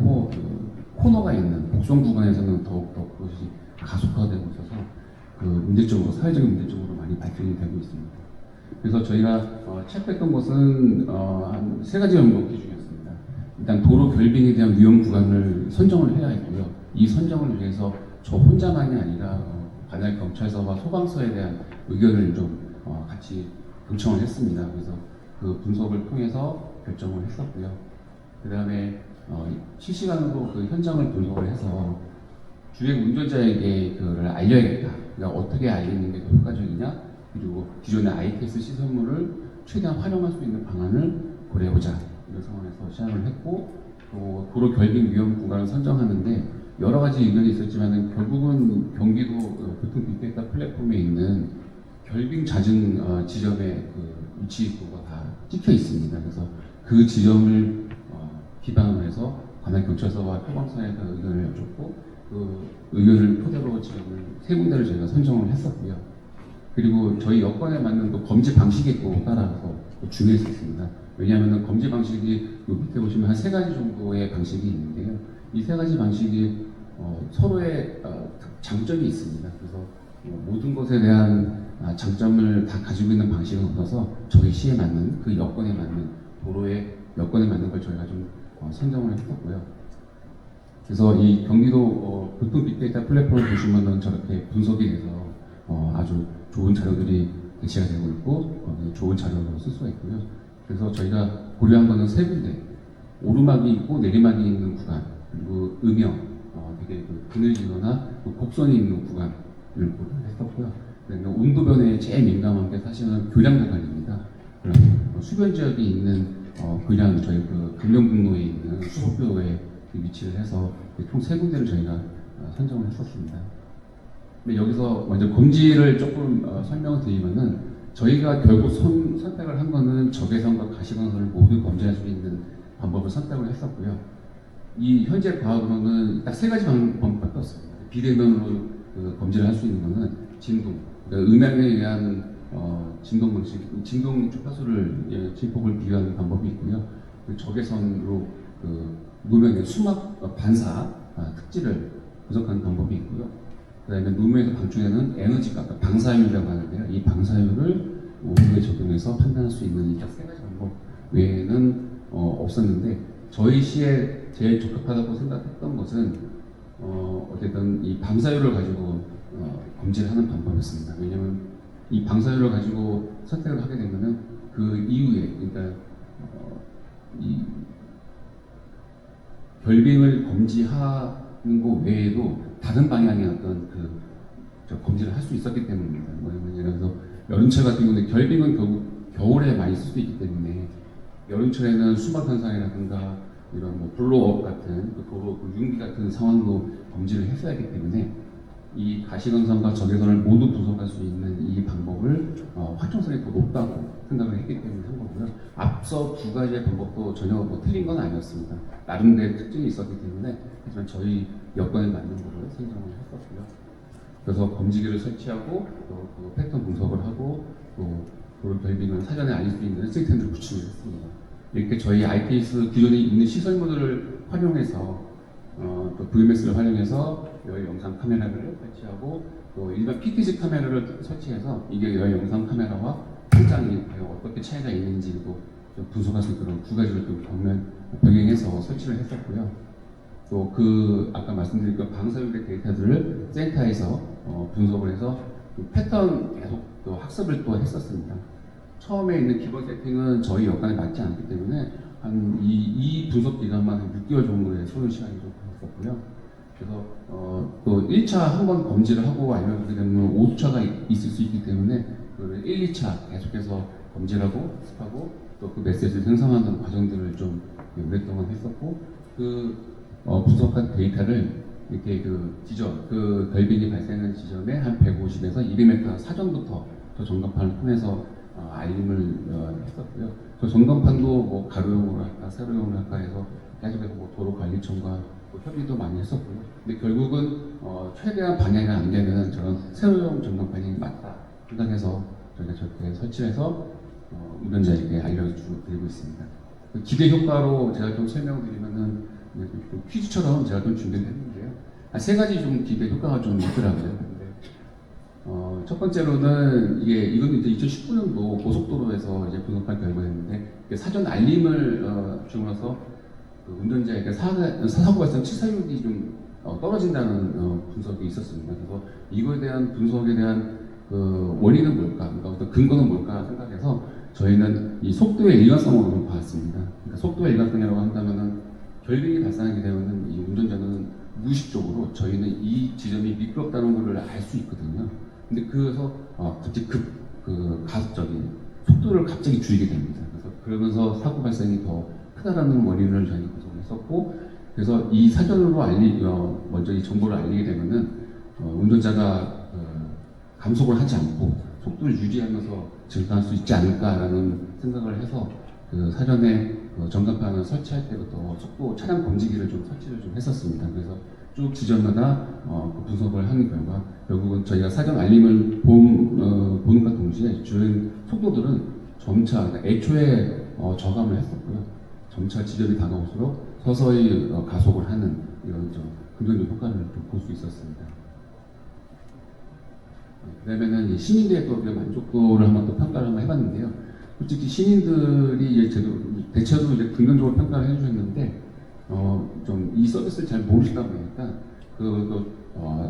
S7: 코너가 있는 복선 구간에서는 더욱더 그것이 가속화되고 있어서 문제점으로, 사회적인 문제점으로 많이 발전이 되고 있습니다. 그래서 저희가 체크했던 것은 한 세 가지 정도 기준이었습니다. 일단 도로 결빙에 대한 위험 구간을 선정을 해야 했고요. 이 선정을 위해서 저 혼자만이 아니라 관할 경찰서와 소방서에 대한 의견을 좀 같이 요청을 했습니다. 그래서 그 분석을 통해서 결정을 했었고요. 그 다음에 실시간으로 그 현장을 분석을 해서 주행 운전자에게 그걸 알려야겠다. 그러니까 어떻게 알리는 게 더 효과적이냐, 그리고 기존의 ITS 시설물을 최대한 활용할 수 있는 방안을 고려해보자. 이런 상황에서 시작을 했고, 또 도로 결빙 위험 구간을 선정하는데 여러 가지 의견이 있었지만 결국은 경기도 교통 빅데이터 플랫폼에 있는 결빙 잦은 지점의 위치도가 다 찍혀 있습니다. 그래서 그 지점을 기반으로 해서 관할 경찰서와 소방서에 대한 의견을 여쭙고 그 의견을 토대로 지점을 세 군데를 저희가 선정을 했었고요. 그리고 저희 여건에 맞는 또 검지 방식에 또 따라서 또 중요해서 있습니다. 왜냐하면 검지 방식이 요 밑에 보시면 한 세 가지 정도의 방식이 있는데요. 이 세 가지 방식이 서로의 장점이 있습니다. 그래서 모든 것에 대한 장점을 다 가지고 있는 방식은 없어서 저희 시에 맞는 그 여건에 맞는 도로의 여건에 맞는 걸 저희가 좀 선정을 했었고요. 그래서 이 경기도 교통 빅데이터 플랫폼을 보시면은 저렇게 분석이 돼서 아주 좋은 자료들이 게시가 되고 있고 좋은 자료로 쓸 수가 있고요. 그래서 저희가 고려한 거는 세 군데, 오르막이 있고 내리막이 있는 구간, 그리고 음영, 되게 그늘지거나 곡선이 있는 구간을 고려했었고요. 온도 변화에 제일 민감한 게 사실은 교량 구간입니다. 그럼 수변 지역이 있는 교량, 저희 강변북로에 있는 수도교에 위치를 해서 총 세 군데를 저희가 선정을 했었습니다. 근데 여기서 먼저 검지를 조금 설명을 드리면은 저희가 결국 선택을 한 거는 적외선과 가시광선을 모두 검지할 수 있는 방법을 선택을 했었고요. 이 현재 과학으로는 딱 세 가지 방법밖에 없습니다. 비대면으로 검지를 할 수 있는 거는 진동, 그러니까 음향에 의한 진동 방식, 진동 주파수를 진폭을 비교하는 방법이 있고요. 적외선으로 노면의 수막 반사 특질을 분석하는 방법이 있고요. 그다음에 노무에서 방출되는 에너지가 방사율이라고 하는데요. 이 방사율을 온도에 적용해서 판단할 수 있는 이 세 가지 방법 외에는 없었는데 저희 시에 제일 적합하다고 생각했던 것은 어쨌든 이 방사율을 가지고 검진을 하는 방법이었습니다. 왜냐하면 이 방사율을 가지고 선택을 하게 되면은 그 이후에 그러니까 이 결빙을 검지하는 것 외에도 다른 방향의 어떤 검진을 할 수 있었기 때문입니다. 뭐냐면 예를 들어서 여름철 같은 경우는 결빙은 결국 겨울에 많이 쓸 수 있기 때문에 여름철에는 수막 현상이라든가 이런 뭐 블로업 같은 도로 융비 같은 상황도 검진을 했어야 하기 때문에 이 가시광선과 적외선을 모두 분석할 수 있는 이 방법을 확정성이 더 높다고 생각을 했기 때문에 한 거고요. 앞서 두 가지의 방법도 전혀 뭐 틀린 건 아니었습니다. 나름대로 특징이 있었기 때문에 하지만 저희 여건에 맞는 거를 선정을 했었고요. 그래서 검지기를 설치하고 또 그 패턴 분석을 하고 또 도로 결빙을 사전에 알릴 수 있는 시스템을 구축을 했습니다. 이렇게 저희 ITS 기존에 있는 시설물들을 활용해서 또 VMS를 활용해서 열 영상 카메라를 설치하고 또 일반 PTZ 카메라를 설치해서 이게 열 영상 카메라와 현장이 과연 어떻게 차이가 있는지도 좀 분석할 수 있도록 두 가지를 좀 병행해서 설치를 했었고요. 또 아까 말씀드린 그 방사율의 데이터들을 센터에서 분석을 해서 그 패턴 계속 또 학습을 또 했었습니다. 처음에 있는 기본 세팅은 저희 여건에 맞지 않기 때문에 이 분석 기간만 한 6개월 정도의 소요 시간이 좀 걸렸었고요. 그래서 또 1차 한번 검지를 하고 알려주게 되면 5차가 있을 수 있기 때문에 그 1, 2차 계속해서 검지하고 습하고 또 그 메시지를 생성하는 과정들을 좀 오랫동안 했었고 분석한 데이터를 이렇게 그 결빙이 발생하는 지점에 한 150에서 200m 사전부터 저 전광판을 통해서 알림을 했었고요. 저 전광판도 뭐 가로용으로 할까 세로용으로 할까 해서 계속해서 뭐 도로관리청과 뭐 협의도 많이 했었고요. 근데 결국은 최대한 방해가 안 되는 저런 세로용 전광판이 맞다 생각해서 저희가 저렇게 설치해서 운전자에게 알려드리고 있습니다. 그 기대 효과로 제가 좀 설명드리면은 퀴즈처럼 제가 좀 준비를 했는데요. 세 가지 좀 기대 효과가 좀 있더라고요. 근데 첫 번째로는 이건 이제 2019년도 고속도로에서 이제 분석한 결과였는데 사전 알림을 주면서 그 운전자에게 사고 발생 치사율이 좀 떨어진다는 분석이 있었습니다. 그래서 이거에 대한 분석에 대한 그 원인은 뭘까, 그러니까 어떤 근거는 뭘까 생각해서 저희는 이 속도의 일관성을 좀 봤습니다. 그러니까 속도의 일관성이라고 한다면은 결빙이 발생하게 되면은 이 운전자는 무의식적으로 저희는 이 지점이 미끄럽다는 것을 알 수 있거든요. 근데 그래서 갑자기 가속적인 속도를 갑자기 줄이게 됩니다. 그러면서 사고 발생이 더 크다라는 원인을 저희가 분석했었고, 그래서 이 사전으로 먼저 이 정보를 알리게 되면은 운전자가 감속을 하지 않고 속도를 유지하면서 증가할 수 있지 않을까라는 생각을 해서 그 사전에 전광판을 설치할 때부터 속도 차량 검지기를 좀 설치를 좀 했었습니다. 그래서 쭉 지점마다 그 분석을 하는 결과 결국은 저희가 사전 알림을 보는과 동시에 주행 속도들은 점차 애초에 저감을 했었고요. 점차 지점이 다가올수록 서서히 가속을 하는 이런 좀 긍정적 효과를 볼 수 있었습니다. 그다음에는 시민들의 또 만족도를 한번 또 평가를 한번 해봤는데요. 솔직히 시민들이 대체로 이제 긍정적으로 평가를 해주셨는데 좀 이 서비스를 잘 모르시다 보니까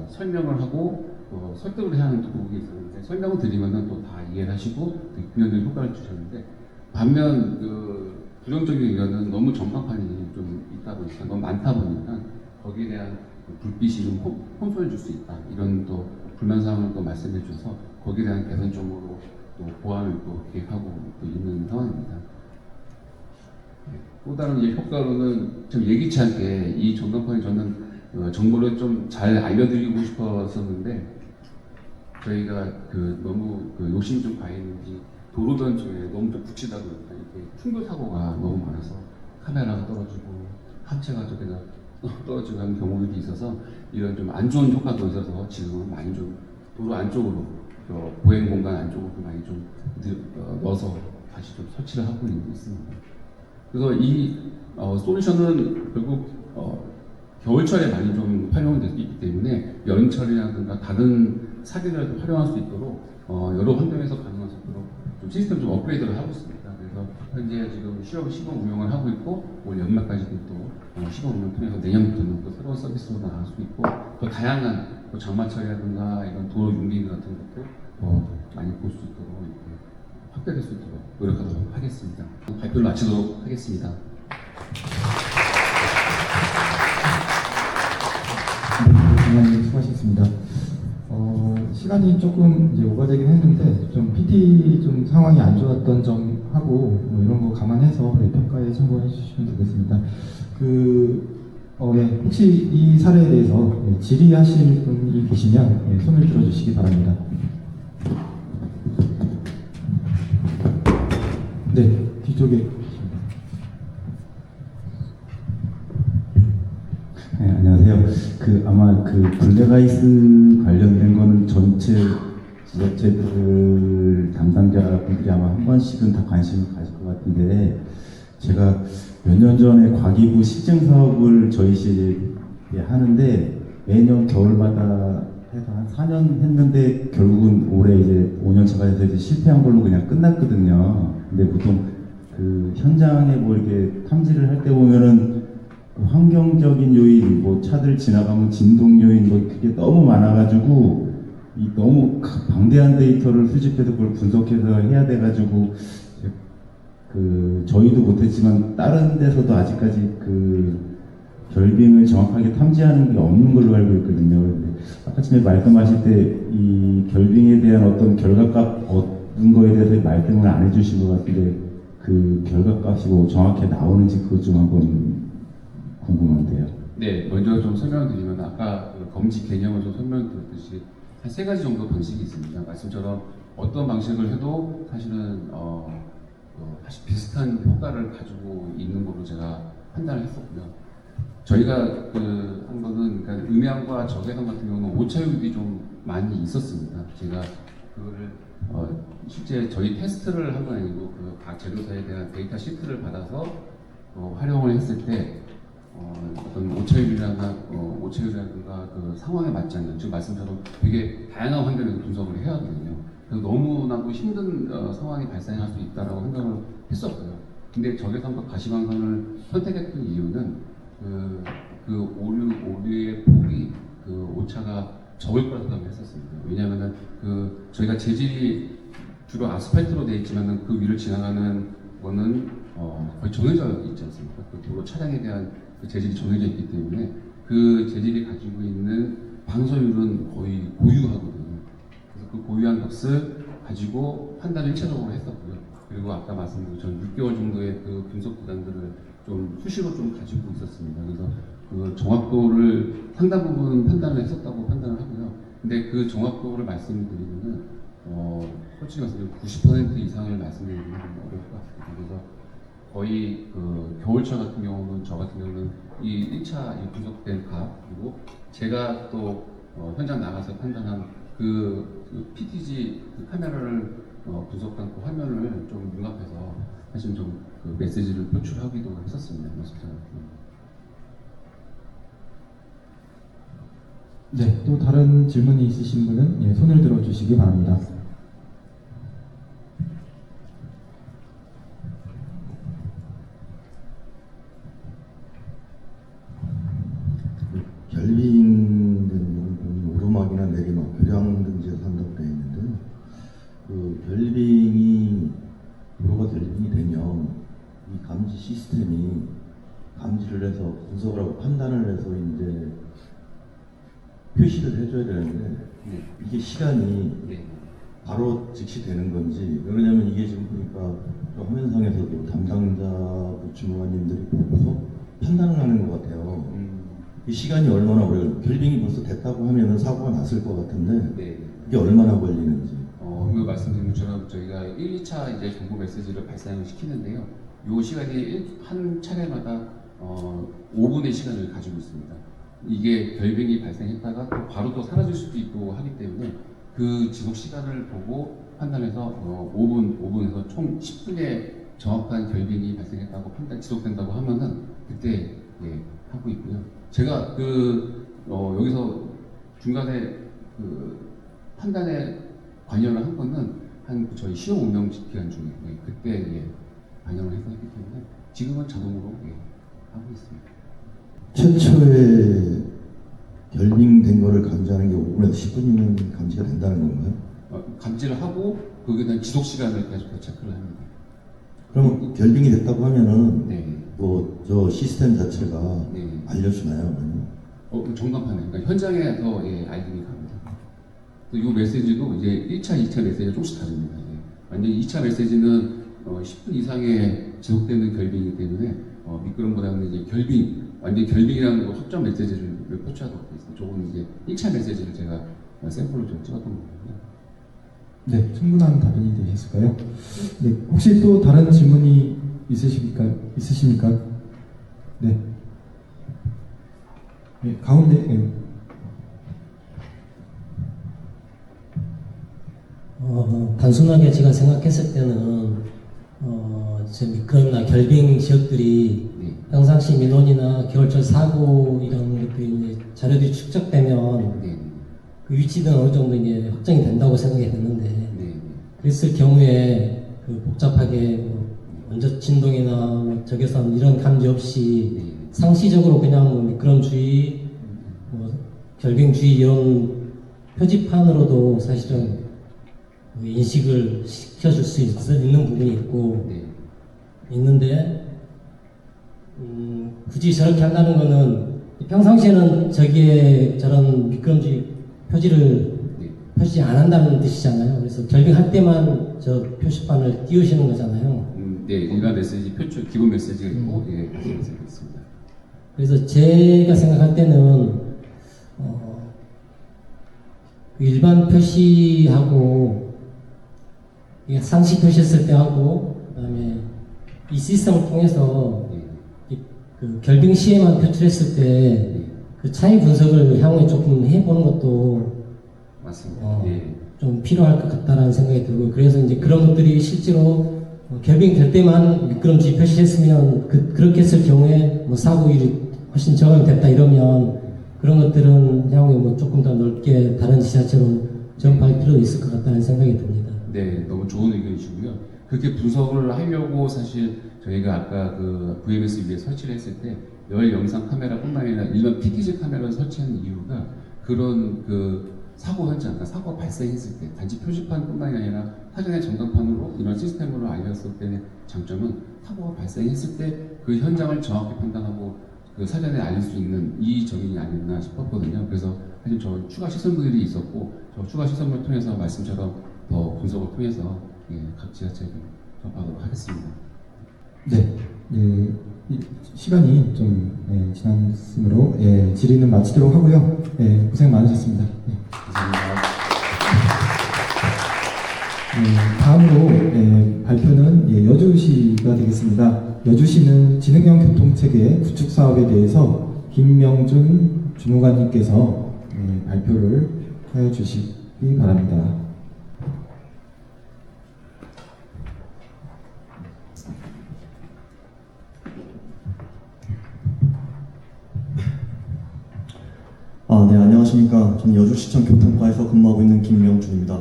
S7: 설명을 하고 설득을 해야 하는 부분이 있었는데 설명을 드리면은 또 다 이해를 하시고 긍정적인 효과를 주셨는데 반면 부정적인 의견은 너무 전광판이 좀 있다 보니까 너무 많다 보니까 거기에 대한 불빛이 좀 혼선을 줄 수 있다 이런 또 불만사항을 또 말씀해 주셔서 거기에 대한 개선점으로 또 보완을 또 계획하고 또 있는 상황입니다. 또 다른 효과로는 좀 예기치 않게 이 전광판이 저는 정보를 좀 잘 알려드리고 싶었었는데 저희가 너무 욕심이 좀 가했는지 도로변 쪽에 너무 좀 붙이다 보니까 이렇게 충돌 사고가 너무 많아서 카메라가 떨어지고 합체가 저기다 떨어지고 하는 경우들이 있어서 이런 좀 안 좋은 효과도 있어서 지금은 많이 좀 도로 안쪽으로 보행 공간 안쪽으로 많이 좀 넣어서 다시 좀 설치를 하고 있습니다. 그래서 이 솔루션은 결국 겨울철에 많이 좀 활용이 될 수 있기 때문에 여름철이라든가 다른 사계절에도 활용할 수 있도록 여러 환경에서 가능할 수 있도록 좀 시스템 좀 업그레이드를 하고 있습니다. 그래서 현재 지금 시범 운영을 하고 있고 올 연말까지도 또 시범 운영 통해서 내년부터는 또 새로운 서비스로 나갈 수 있고 또 다양한 또 장마철이라든가 이런 도로 융비 같은 것도 많이 볼 수 있도록 이렇게 확대될 수 있도록 노력하도록 하겠습니다. 발표를 마치도록 하겠습니다.
S2: 장관님 수고하셨습니다. 시간이 조금 이제 오버되긴 했는데 좀 PT 좀 상황이 안 좋았던 점하고 뭐 이런 거 감안해서 평가에 참고해 주시면 되겠습니다. 네, 혹시 이 사례에 대해서 질의하실 분이 계시면 손을 들어주시기 바랍니다. 네, 뒤쪽에.
S4: 네, 안녕하세요. 아마 블랙아이스 관련된 거는 전체 지자체들 담당자분들이 아마 한 번씩은 다 관심을 가질 것 같은데, 제가 몇 년 전에 과기부 시정 사업을 저희 시에 하는데 매년 겨울마다 해서 한 4년 했는데 결국은 올해 이제 5년 차가 돼서 이제 실패한 걸로 그냥 끝났거든요. 근데 보통 현장에 뭐 이렇게 탐지를 할 때 보면은 환경적인 요인, 뭐 차들 지나가면 진동 요인, 뭐 그게 너무 많아가지고 이 너무 방대한 데이터를 수집해서 그걸 분석해서 해야 돼가지고 저희도 못했지만 다른 데서도 아직까지 결빙을 정확하게 탐지하는 게 없는 걸로 알고 있거든요. 근데 아까 전에 말씀하실 때 이 결빙에 대한 어떤 결과값 얻은 거에 대해서 말씀을 안 해주신 것 같은데 그 결과값이 뭐 정확히 나오는지 그것 좀 한번 궁금한데요.
S7: 네, 먼저 좀 설명드리면 아까 검지 개념을 좀 설명드렸듯이 한 3가지 정도 방식이 있습니다. 말씀처럼 어떤 방식을 해도 사실은 사실 비슷한 효과를 가지고 있는 걸로 제가 판단을 했었고요. 저희가 한 거는 그러니까 음향과 적외선 같은 경우는 오차율이 좀 많이 있었습니다. 제가 그거를 실제 저희 테스트를 한 건 아니고 각 제조사에 대한 데이터 시트를 받아서 활용을 했을 때 어떤 오차율이라든가 그 상황에 맞지 않는, 즉 말씀처럼 되게 다양한 환경에서 분석을 해야 되거든요. 그래서 너무나도 힘든 상황이 발생할 수 있다라고 생각을 했었고요. 근데 적외선과 가시광선을 선택했던 이유는 오류의 폭이 오차가 적을 거라고 생각을 했었습니다. 왜냐하면은 저희가 재질이 주로 아스팔트로 되어 있지만은 그 위를 지나가는 거는 거의 정해져 있지 않습니까? 도로 차량에 대한 재질이 정해져 있기 때문에 그 재질이 가지고 있는 방서율은 거의 고유하거든요. 그래서 그 고유한 값을 가지고 판단을 1차적으로 했었고요. 그리고 아까 말씀드린 전 6개월 정도의 분석 기간들을 좀 수시로 좀 가지고 있었습니다. 그래서 정확도를 상당 부분 판단을 했었다고 판단을 하고요. 근데 그 정확도를 말씀드리면은 솔직히 말씀드리면 90% 이상을 말씀드리기는 좀 어려울 것 같습니다. 그래서 거의 겨울철 같은 경우는 저 같은 경우는 이 1차 분석된 값, 그리고 제가 또 현장 나가서 판단한 PTG 카메라를 분석한 화면을 좀 융합해서 사실 좀 메시지를 표출하기도 했었습니다.
S2: 네, 또 다른 질문이 있으신 분은 손을 들어주시기 바랍니다.
S8: 결빙된 오르막이나 내리막, 교량 등지에서 한다고 되어 있는데 결빙이 도로가 결빙이 되면 이 감지 시스템이 감지를 해서 분석을 하고 판단을 해서 이제 표시를 해줘야 되는데 이게 시간이 바로 즉시 되는 건지, 왜냐면 이게 지금 보니까 화면상에서도 담당자 주무관님들이 보고서 판단을 하는 것 같아요. 이 시간이 얼마나 오래, 결빙이 벌써 됐다고 하면은 사고가 났을 것 같은데 이게 얼마나 걸리는지.
S7: 이거 말씀드린 것처럼 저희가 1, 2차 이제 정보 메시지를 발생을 시키는데요. 이 시간이 한 차례마다 5분의 시간을 가지고 있습니다. 이게 결빙이 발생했다가 또 바로 또 사라질 수도 있고 하기 때문에 그 지속 시간을 보고 판단해서 5분에서 총 10분의 정확한 결빙이 발생했다고 지속된다고 하면은 그때 하고 있고요. 제가 여기서 중간에 그 판단에 관여를 한 거는 저희 시험 운영 기간 중에 그때 반영을 해서 했기 때문에 지금은 자동으로 하고 있습니다.
S8: 최초에 결빙된 거를 감지하는 게 5분에서 10분이면 감지가 된다는 건가요?
S7: 감지를 하고 거기에 대한 지속 시간을 계속 체크를 합니다.
S8: 그럼 결빙이 됐다고 하면은
S7: 네.
S8: 뭐 저 시스템 자체가
S7: 네.
S8: 알려주나요?
S7: 전광판에 그러니까 현장에서 알림이 갑니다. 또 이 메시지도 이제 1차, 2차 메시지가 조금씩 다릅니다. 완전히 2차 메시지는 10분 이상의 지속되는 결빙이기 때문에 미끄럼보다는 이제 완전 결빙이라는 거 확정 메시지를 표출하도록 되어 있습니다. 조금 이제 1차 메시지를 제가 샘플로 좀 찍었던 거거든요.
S2: 네, 충분한 답변이 되셨을까요? 네, 혹시 또 다른 질문이 있으십니까? 네. 네, 가운데. 네.
S9: 단순하게 제가 생각했을 때는 저 미끄럼이나 결빙 지역들이
S7: 네.
S9: 평상시 민원이나 겨울철 사고 이런 것들이 이제 자료들이 축적되면
S7: 네.
S9: 그 위치는 어느 정도 이제 확정이 된다고 생각이 됐는데
S7: 네.
S9: 그랬을 경우에 그 복잡하게 뭐 원적 진동이나 뭐 적외선 이런 감지 없이
S7: 네.
S9: 상시적으로 그냥 뭐 미끄럼 주의, 뭐 결빙 주의 이런 표지판으로도 사실은 인식을 시켜줄 수 있는 부분이 있고
S7: 네.
S9: 있는데 굳이 저렇게 한다는 거는 평상시에는 저기에 저런 미끄럼지 표지를
S7: 네.
S9: 표시 안 한다는 뜻이잖아요. 그래서 결빙할 때만 저 표시판을 띄우시는 거잖아요.
S7: 네, 일반 메시지 표출 기본 메시지가 있고 메시지가 있습니다.
S9: 그래서 제가 생각할 때는 그 일반 표시하고 이게 상시 표시했을 때 하고 그다음에 이 시스템을 통해서 그 결빙 시에만 표출했을 때 그 차이 분석을 향후에 조금 해보는 것도
S7: 맞습니다. 네.
S9: 좀 필요할 것 같다라는 생각이 들고 그래서 이제 그런 것들이 실제로 결빙 될 때만 미끄럼지 표시했으면 그렇게 했을 경우에 뭐 사고율이 훨씬 저감됐다 이러면 그런 것들은 향후에 뭐 조금 더 넓게 다른 지자체로 전파할 필요도 있을 것 같다는 생각이 듭니다.
S7: 네, 너무 좋은 의견이시고요. 그렇게 분석을 하려고 사실 저희가 아까 그 VMS 위에 설치를 했을 때 열 영상 카메라뿐만 아니라 일반 PTZ 카메라를 설치한 이유가 그런 그 사고 현장, 그러니까 사고가 발생했을 때 단지 표지판뿐만이 아니라 사전에 전광판으로 이런 시스템으로 알렸을 때의 장점은 사고가 발생했을 때 그 현장을 정확히 판단하고 그 사전에 알릴 수 있는 이 점이 아니었나 싶었거든요. 그래서 사실 저 추가 시설물들이 있었고 저 추가 시설물을 통해서 말씀처럼 더 분석을 통해서 각 지자체를 접하도록 하겠습니다.
S2: 네. 시간이 좀 지났으므로 질의는 마치도록 하고요. 고생 많으셨습니다.
S7: 감사합니다.
S2: 다음으로 발표는 여주시가 되겠습니다. 여주시는 지능형 교통체계 구축 사업에 대해서 김명준 주무관님께서 발표를 해주시기 바랍니다.
S10: 네, 안녕하십니까. 저는 여주시청 교통과에서 근무하고 있는 김명준입니다.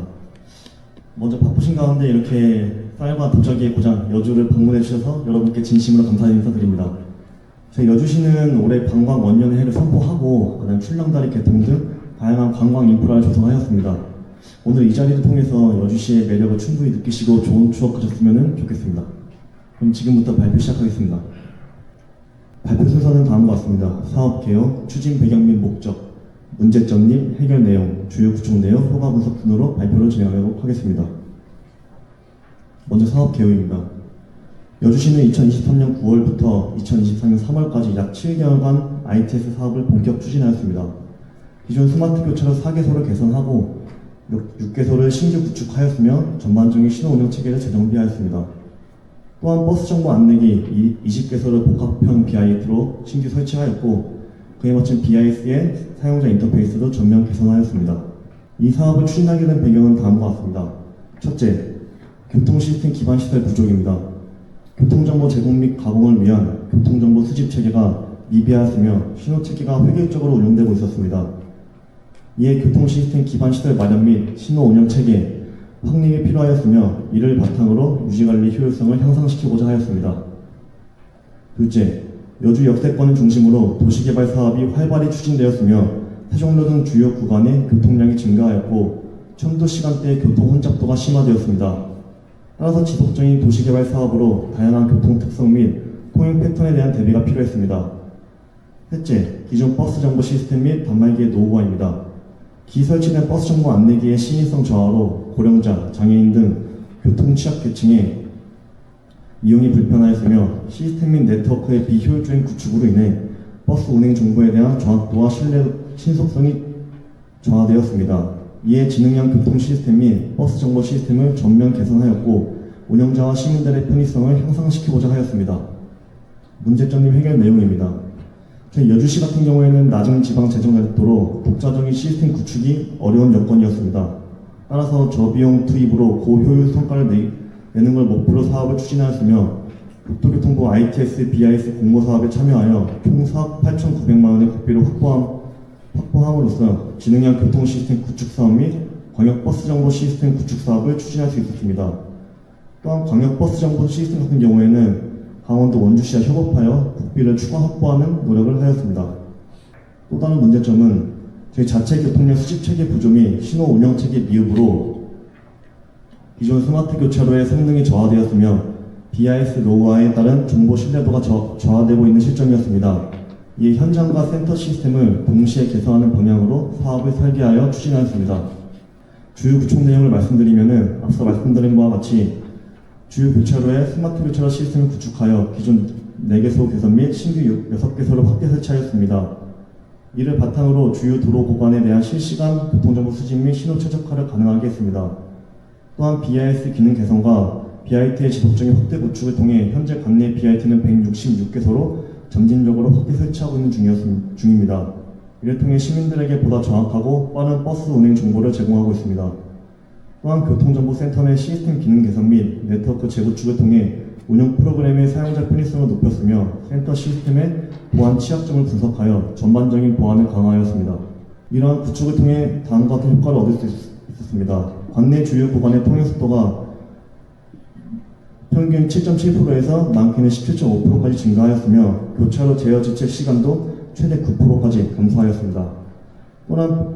S10: 먼저 바쁘신 가운데 이렇게 쌀과 도자기의 고장 여주를 방문해 주셔서 여러분께 진심으로 감사의 인사드립니다. 저희 여주시는 올해 관광 원년의 해를 선포하고 그다음 출렁다리 개통 등 다양한 관광 인프라를 조성하였습니다. 오늘 이 자리를 통해서 여주시의 매력을 충분히 느끼시고 좋은 추억하셨으면 좋겠습니다. 그럼 지금부터 발표 시작하겠습니다. 발표 순서는 다음과 같습니다. 사업 개요, 추진 배경 및 목적, 문제점 및 해결 내용, 주요 구축 내용, 효과 분석 순으로 발표를 진행하도록 하겠습니다. 먼저 사업 개요입니다. 여주시는 2023년 9월부터 2024년 3월까지 약 7개월간 ITS 사업을 본격 추진하였습니다. 기존 스마트 교차로 4개소를 개선하고 6개소를 신규 구축하였으며 전반적인 신호 운영 체계를 재정비하였습니다. 또한 버스 정보 안내기 20개소를 복합형 BIT로 신규 설치하였고 그에 맞춘 BIS의 사용자 인터페이스도 전면 개선하였습니다. 이 사업을 추진하게 된 배경은 다음과 같습니다. 첫째, 교통 시스템 기반 시설 부족입니다. 교통정보 제공 및 가공을 위한 교통정보 수집 체계가 미비하였으며 신호체계가 획일적으로 운영되고 있었습니다. 이에 교통 시스템 기반 시설 마련 및 신호 운영 체계 확립이 필요하였으며 이를 바탕으로 유지관리 효율성을 향상시키고자 하였습니다. 둘째, 여주 역세권을 중심으로 도시개발 사업이 활발히 추진되었으며 세종로 등 주요 구간의 교통량이 증가하였고 청도 시간대의 교통 혼잡도가 심화되었습니다. 따라서 지속적인 도시개발 사업으로 다양한 교통 특성 및 통행 패턴에 대한 대비가 필요했습니다. 셋째, 기존 버스 정보 시스템 및 단말기의 노후화입니다. 기설치된 버스 정보 안내기의 신의성 저하로 고령자, 장애인 등 교통 취약 계층의 이용이 불편하였으며 시스템 및 네트워크의 비효율적인 구축으로 인해 버스 운행 정보에 대한 정확도와 신속성이 저하되었습니다. 이에 지능형 교통 시스템 및 버스 정보 시스템을 전면 개선하였고 운영자와 시민들의 편의성을 향상시키고자 하였습니다. 문제점 해결 내용입니다. 저희 여주시 같은 경우에는 낮은 지방 재정 난이도로 독자적인 시스템 구축이 어려운 여건이었습니다. 따라서 저비용 투입으로 고효율 성과를 내는 걸 목표로 사업을 추진하였으며 국토교통부 ITS, BIS 공모 사업에 참여하여 총 사업 8,900만 원의 국비를 확보함으로써 지능형 교통 시스템 구축 사업 및 광역 버스 정보 시스템 구축 사업을 추진할 수 있었습니다. 또한 광역 버스 정보 시스템 같은 경우에는 강원도 원주시와 협업하여 국비를 추가 확보하는 노력을 하였습니다. 또 다른 문제점은 저희 자체 교통량 수집 체계 부조 및 신호 운영 체계 미흡으로 기존 스마트 교차로의 성능이 저하되었으며 BIS 노후화에 따른 정보 신뢰도가 저하되고 있는 실정이었습니다. 이에 현장과 센터 시스템을 동시에 개선하는 방향으로 사업을 설계하여 추진하였습니다. 주요 구축 내용을 말씀드리면은 앞서 말씀드린 바와 같이 주요 교차로에 스마트 교차로 시스템을 구축하여 기존 4개소 개선 및 신규 6개소를 확대 설치하였습니다. 이를 바탕으로 주요 도로 구간에 대한 실시간 교통정보 수집 및 신호 최적화를 가능하게 했습니다. 또한 BIS 기능 개선과 BIT의 지속적인 확대 구축을 통해 현재 관내 BIT는 166개소로 점진적으로 확대 설치하고 있는 중입니다. 이를 통해 시민들에게 보다 정확하고 빠른 버스 운행 정보를 제공하고 있습니다. 또한 교통정보센터 내 시스템 기능 개선 및 네트워크 재구축을 통해 운영 프로그램의 사용자 편의성을 높였으며 센터 시스템의 보안 취약점을 분석하여 전반적인 보안을 강화하였습니다. 이러한 구축을 통해 다음과 같은 효과를 얻을 수 있었습니다. 관내 주요 구간의 통행 속도가 평균 7.7%에서 많게는 17.5%까지 증가하였으며 교차로 제어 지체 시간도 최대 9%까지 감소하였습니다.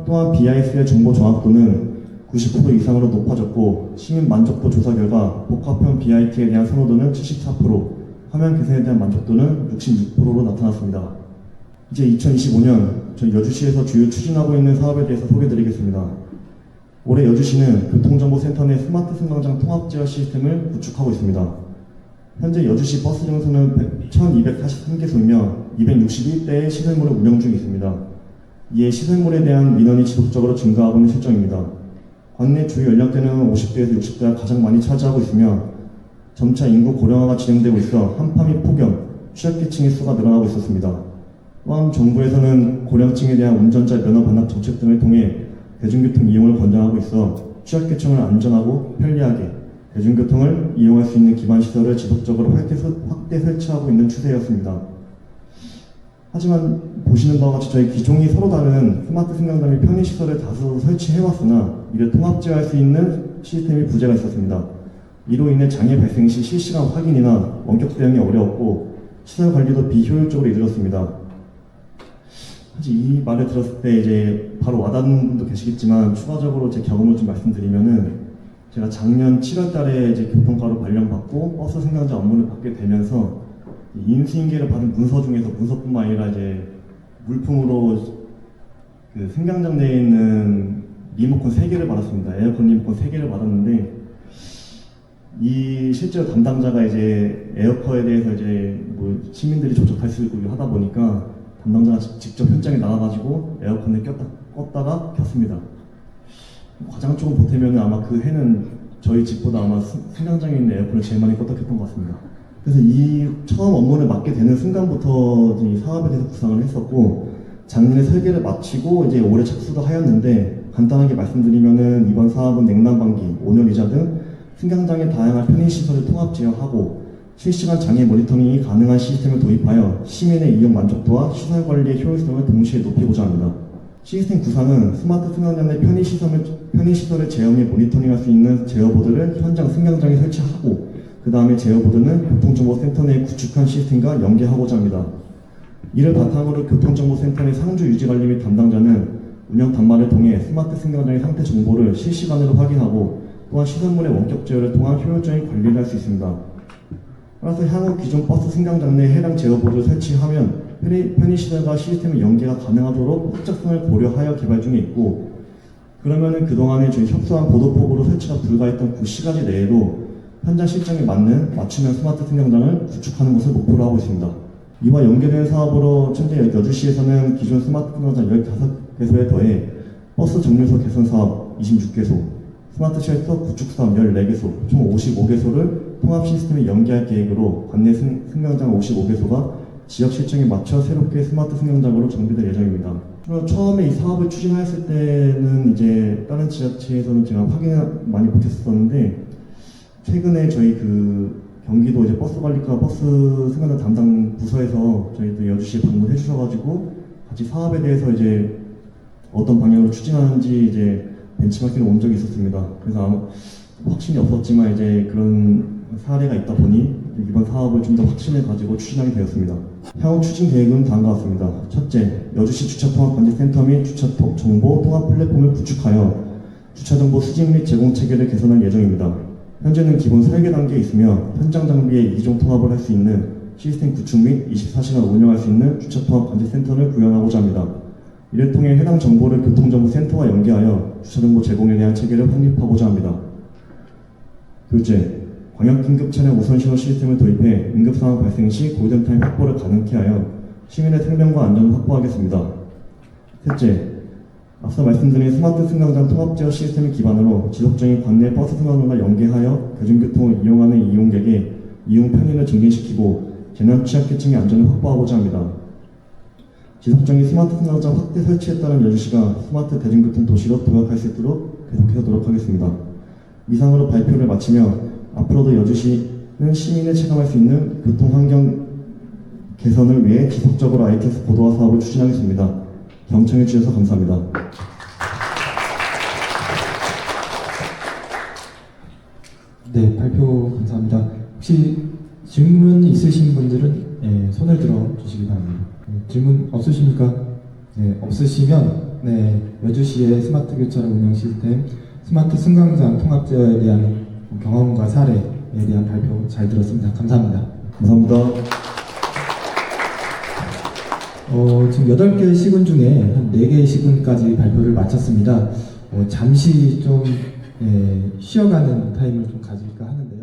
S10: 또한 BIS의 정보 정확도는 90% 이상으로 높아졌고 시민 만족도 조사 결과 복합형 BIT에 대한 선호도는 74%, 화면 개선에 대한 만족도는 66%로 나타났습니다. 이제 2025년 저희 여주시에서 주요 추진하고 있는 사업에 대해서 소개드리겠습니다. 올해 여주시는 교통정보센터 내 스마트 승강장 통합 제어 시스템을 구축하고 있습니다. 현재 여주시 버스 정수는 1243개소이며 261대의 시설물을 운영 중에 있습니다. 이에 시설물에 대한 민원이 지속적으로 증가하고 있는 실정입니다. 관내 주요 연령대는 50대에서 60대가 가장 많이 차지하고 있으며 점차 인구 고령화가 진행되고 있어 한파 및 폭염, 취약계층의 수가 늘어나고 있었습니다. 또한 정부에서는 고령층에 대한 운전자 면허 반납 정책 등을 통해 대중교통 이용을 권장하고 있어 취약계층을 안전하고 편리하게 대중교통을 이용할 수 있는 기반시설을 지속적으로 확대 설치하고 있는 추세였습니다. 하지만 보시는 바와 같이 저희 기종이 서로 다른 스마트 승강장 및 편의시설을 다수 설치해왔으나 이를 통합 제어할 수 있는 시스템이 부재가 있었습니다. 이로 인해 장애 발생 시 실시간 확인이나 원격 대응이 어려웠고 시설 관리도 비효율적으로 이루어졌습니다. 사실 이 말을 들었을 때 이제 바로 와닿는 분도 계시겠지만 추가적으로 제 경험을 좀 말씀드리면은 제가 작년 7월 달에 이제 교통과로 발령받고 버스 승강장 업무를 받게 되면서 인수인계를 받은 문서 중에서 문서뿐만 아니라 이제 물품으로 그 승강장 내에 있는 리모컨 3개를 받았습니다. 에어컨 리모컨 3개를 받았는데 이 실제로 담당자가 이제 에어컨에 대해서 이제 뭐 시민들이 조작할 수 있고 하다 보니까 담당자가 직접 현장에 나가가지고 에어컨을 껐다가 켰습니다. 과장 쪽은 보태면 아마 그 해는 저희 집보다 아마 승강장에 있는 에어컨을 제일 많이 껐다 켰던 것 같습니다. 그래서 이 처음 업무를 맡게 되는 순간부터 이 사업에 대해서 구상을 했었고 작년에 설계를 마치고 이제 올해 착수도 하였는데 간단하게 말씀드리면은 이번 사업은 냉난방기, 온열의자 등 승강장의 다양한 편의시설을 통합 제어하고 실시간 장애 모니터링이 가능한 시스템을 도입하여 시민의 이용 만족도와 시설 관리의 효율성을 동시에 높이고자 합니다. 시스템 구상은 스마트 승강장 내 편의시설의 제어 및 모니터링할 수 있는 제어보드를 현장 승강장에 설치하고 그 다음에 제어보드는 교통정보센터 내에 구축한 시스템과 연계하고자 합니다. 이를 바탕으로 교통정보센터 내 상주 유지관리 및 담당자는 운영 단말을 통해 스마트 승강장의 상태 정보를 실시간으로 확인하고 또한 시설물의 원격 제어를 통한 효율적인 관리를 할 수 있습니다. 따라서 향후 기존 버스 승강장 내 해당 제어보드를 설치하면 편의시설과 시스템의 연계가 가능하도록 확장성을 고려하여 개발 중에 있고 그러면은 그동안에 저희 협소한 보도폭으로 설치가 불가했던 그 시간이 내에도 현장 실정에 맞는 맞춤형 스마트 승강장을 구축하는 것을 목표로 하고 있습니다. 이와 연계된 사업으로 현재 여주시에서는 기존 스마트 승강장 15개소에 더해 버스 정류소 개선 사업 26개소, 스마트 쉘터 구축 사업 14개소, 총 55개소를 통합 시스템에 연계할 계획으로 관내 승강장 55개소가 지역 실정에 맞춰 새롭게 스마트 승강장으로 정비될 예정입니다. 처음에 이 사업을 추진하였을 때는 이제 다른 지자체에서는 제가 확인을 많이 못했었는데 최근에 저희 경기도 이제 버스 관리과 버스 승강장 담당 부서에서 저희도 여주시에 방문해 주셔가지고 같이 사업에 대해서 이제 어떤 방향으로 추진하는지 이제 벤치마킹을 온 적이 있었습니다. 그래서 아마 확신이 없었지만 이제 그런 사례가 있다 보니 이번 사업을 좀 더 확신을 가지고 추진하게 되었습니다. 향후 추진 계획은 다음과 같습니다. 첫째, 여주시 주차통합관리센터 및 주차정보 통합 플랫폼을 구축하여 주차정보 수집 및 제공 체계를 개선할 예정입니다. 현재는 기본 설계 단계에 있으며 현장 장비의 이기종 통합을 할 수 있는 시스템 구축 및 24시간 운영할 수 있는 주차통합관리센터를 구현하고자 합니다. 이를 통해 해당 정보를 교통정보센터와 연계하여 주차정보 제공에 대한 체계를 확립하고자 합니다. 둘째, 광역긴급차량 우선신호 시스템을 도입해 응급상황 발생 시 골든타임 확보를 가능케 하여 시민의 생명과 안전을 확보하겠습니다. 셋째, 앞서 말씀드린 스마트 승강장 통합제어 시스템을 기반으로 지속적인 관내 버스 승강장과 연계하여 대중교통을 이용하는 이용객의 이용 편의를 증진시키고 재난 취약계층의 안전을 확보하고자 합니다. 지속적인 스마트 승강장 확대 설치에 따른 여주시가 스마트 대중교통 도시로 도약할 수 있도록 계속해서 노력하겠습니다. 이상으로 발표를 마치며 앞으로도 여주시는 시민이 체감할 수 있는 교통환경 개선을 위해 지속적으로 ITS 고도화 사업을 추진하겠습니다. 경청해 주셔서 감사합니다.
S2: 네, 발표 감사합니다. 혹시 질문 있으신 분들은 손을 들어 주시기 바랍니다. 질문 없으십니까? 네, 없으시면 여주시의 스마트 교차로 운영 시스템, 스마트 승강장 통합제어에 대한 경험과 사례에 대한 발표 잘 들었습니다. 감사합니다.
S10: 감사합니다.
S2: 지금 8개의 시군 중에 한 4개의 시군까지 발표를 마쳤습니다. 잠시 좀 쉬어가는 타임을 좀 가질까 하는데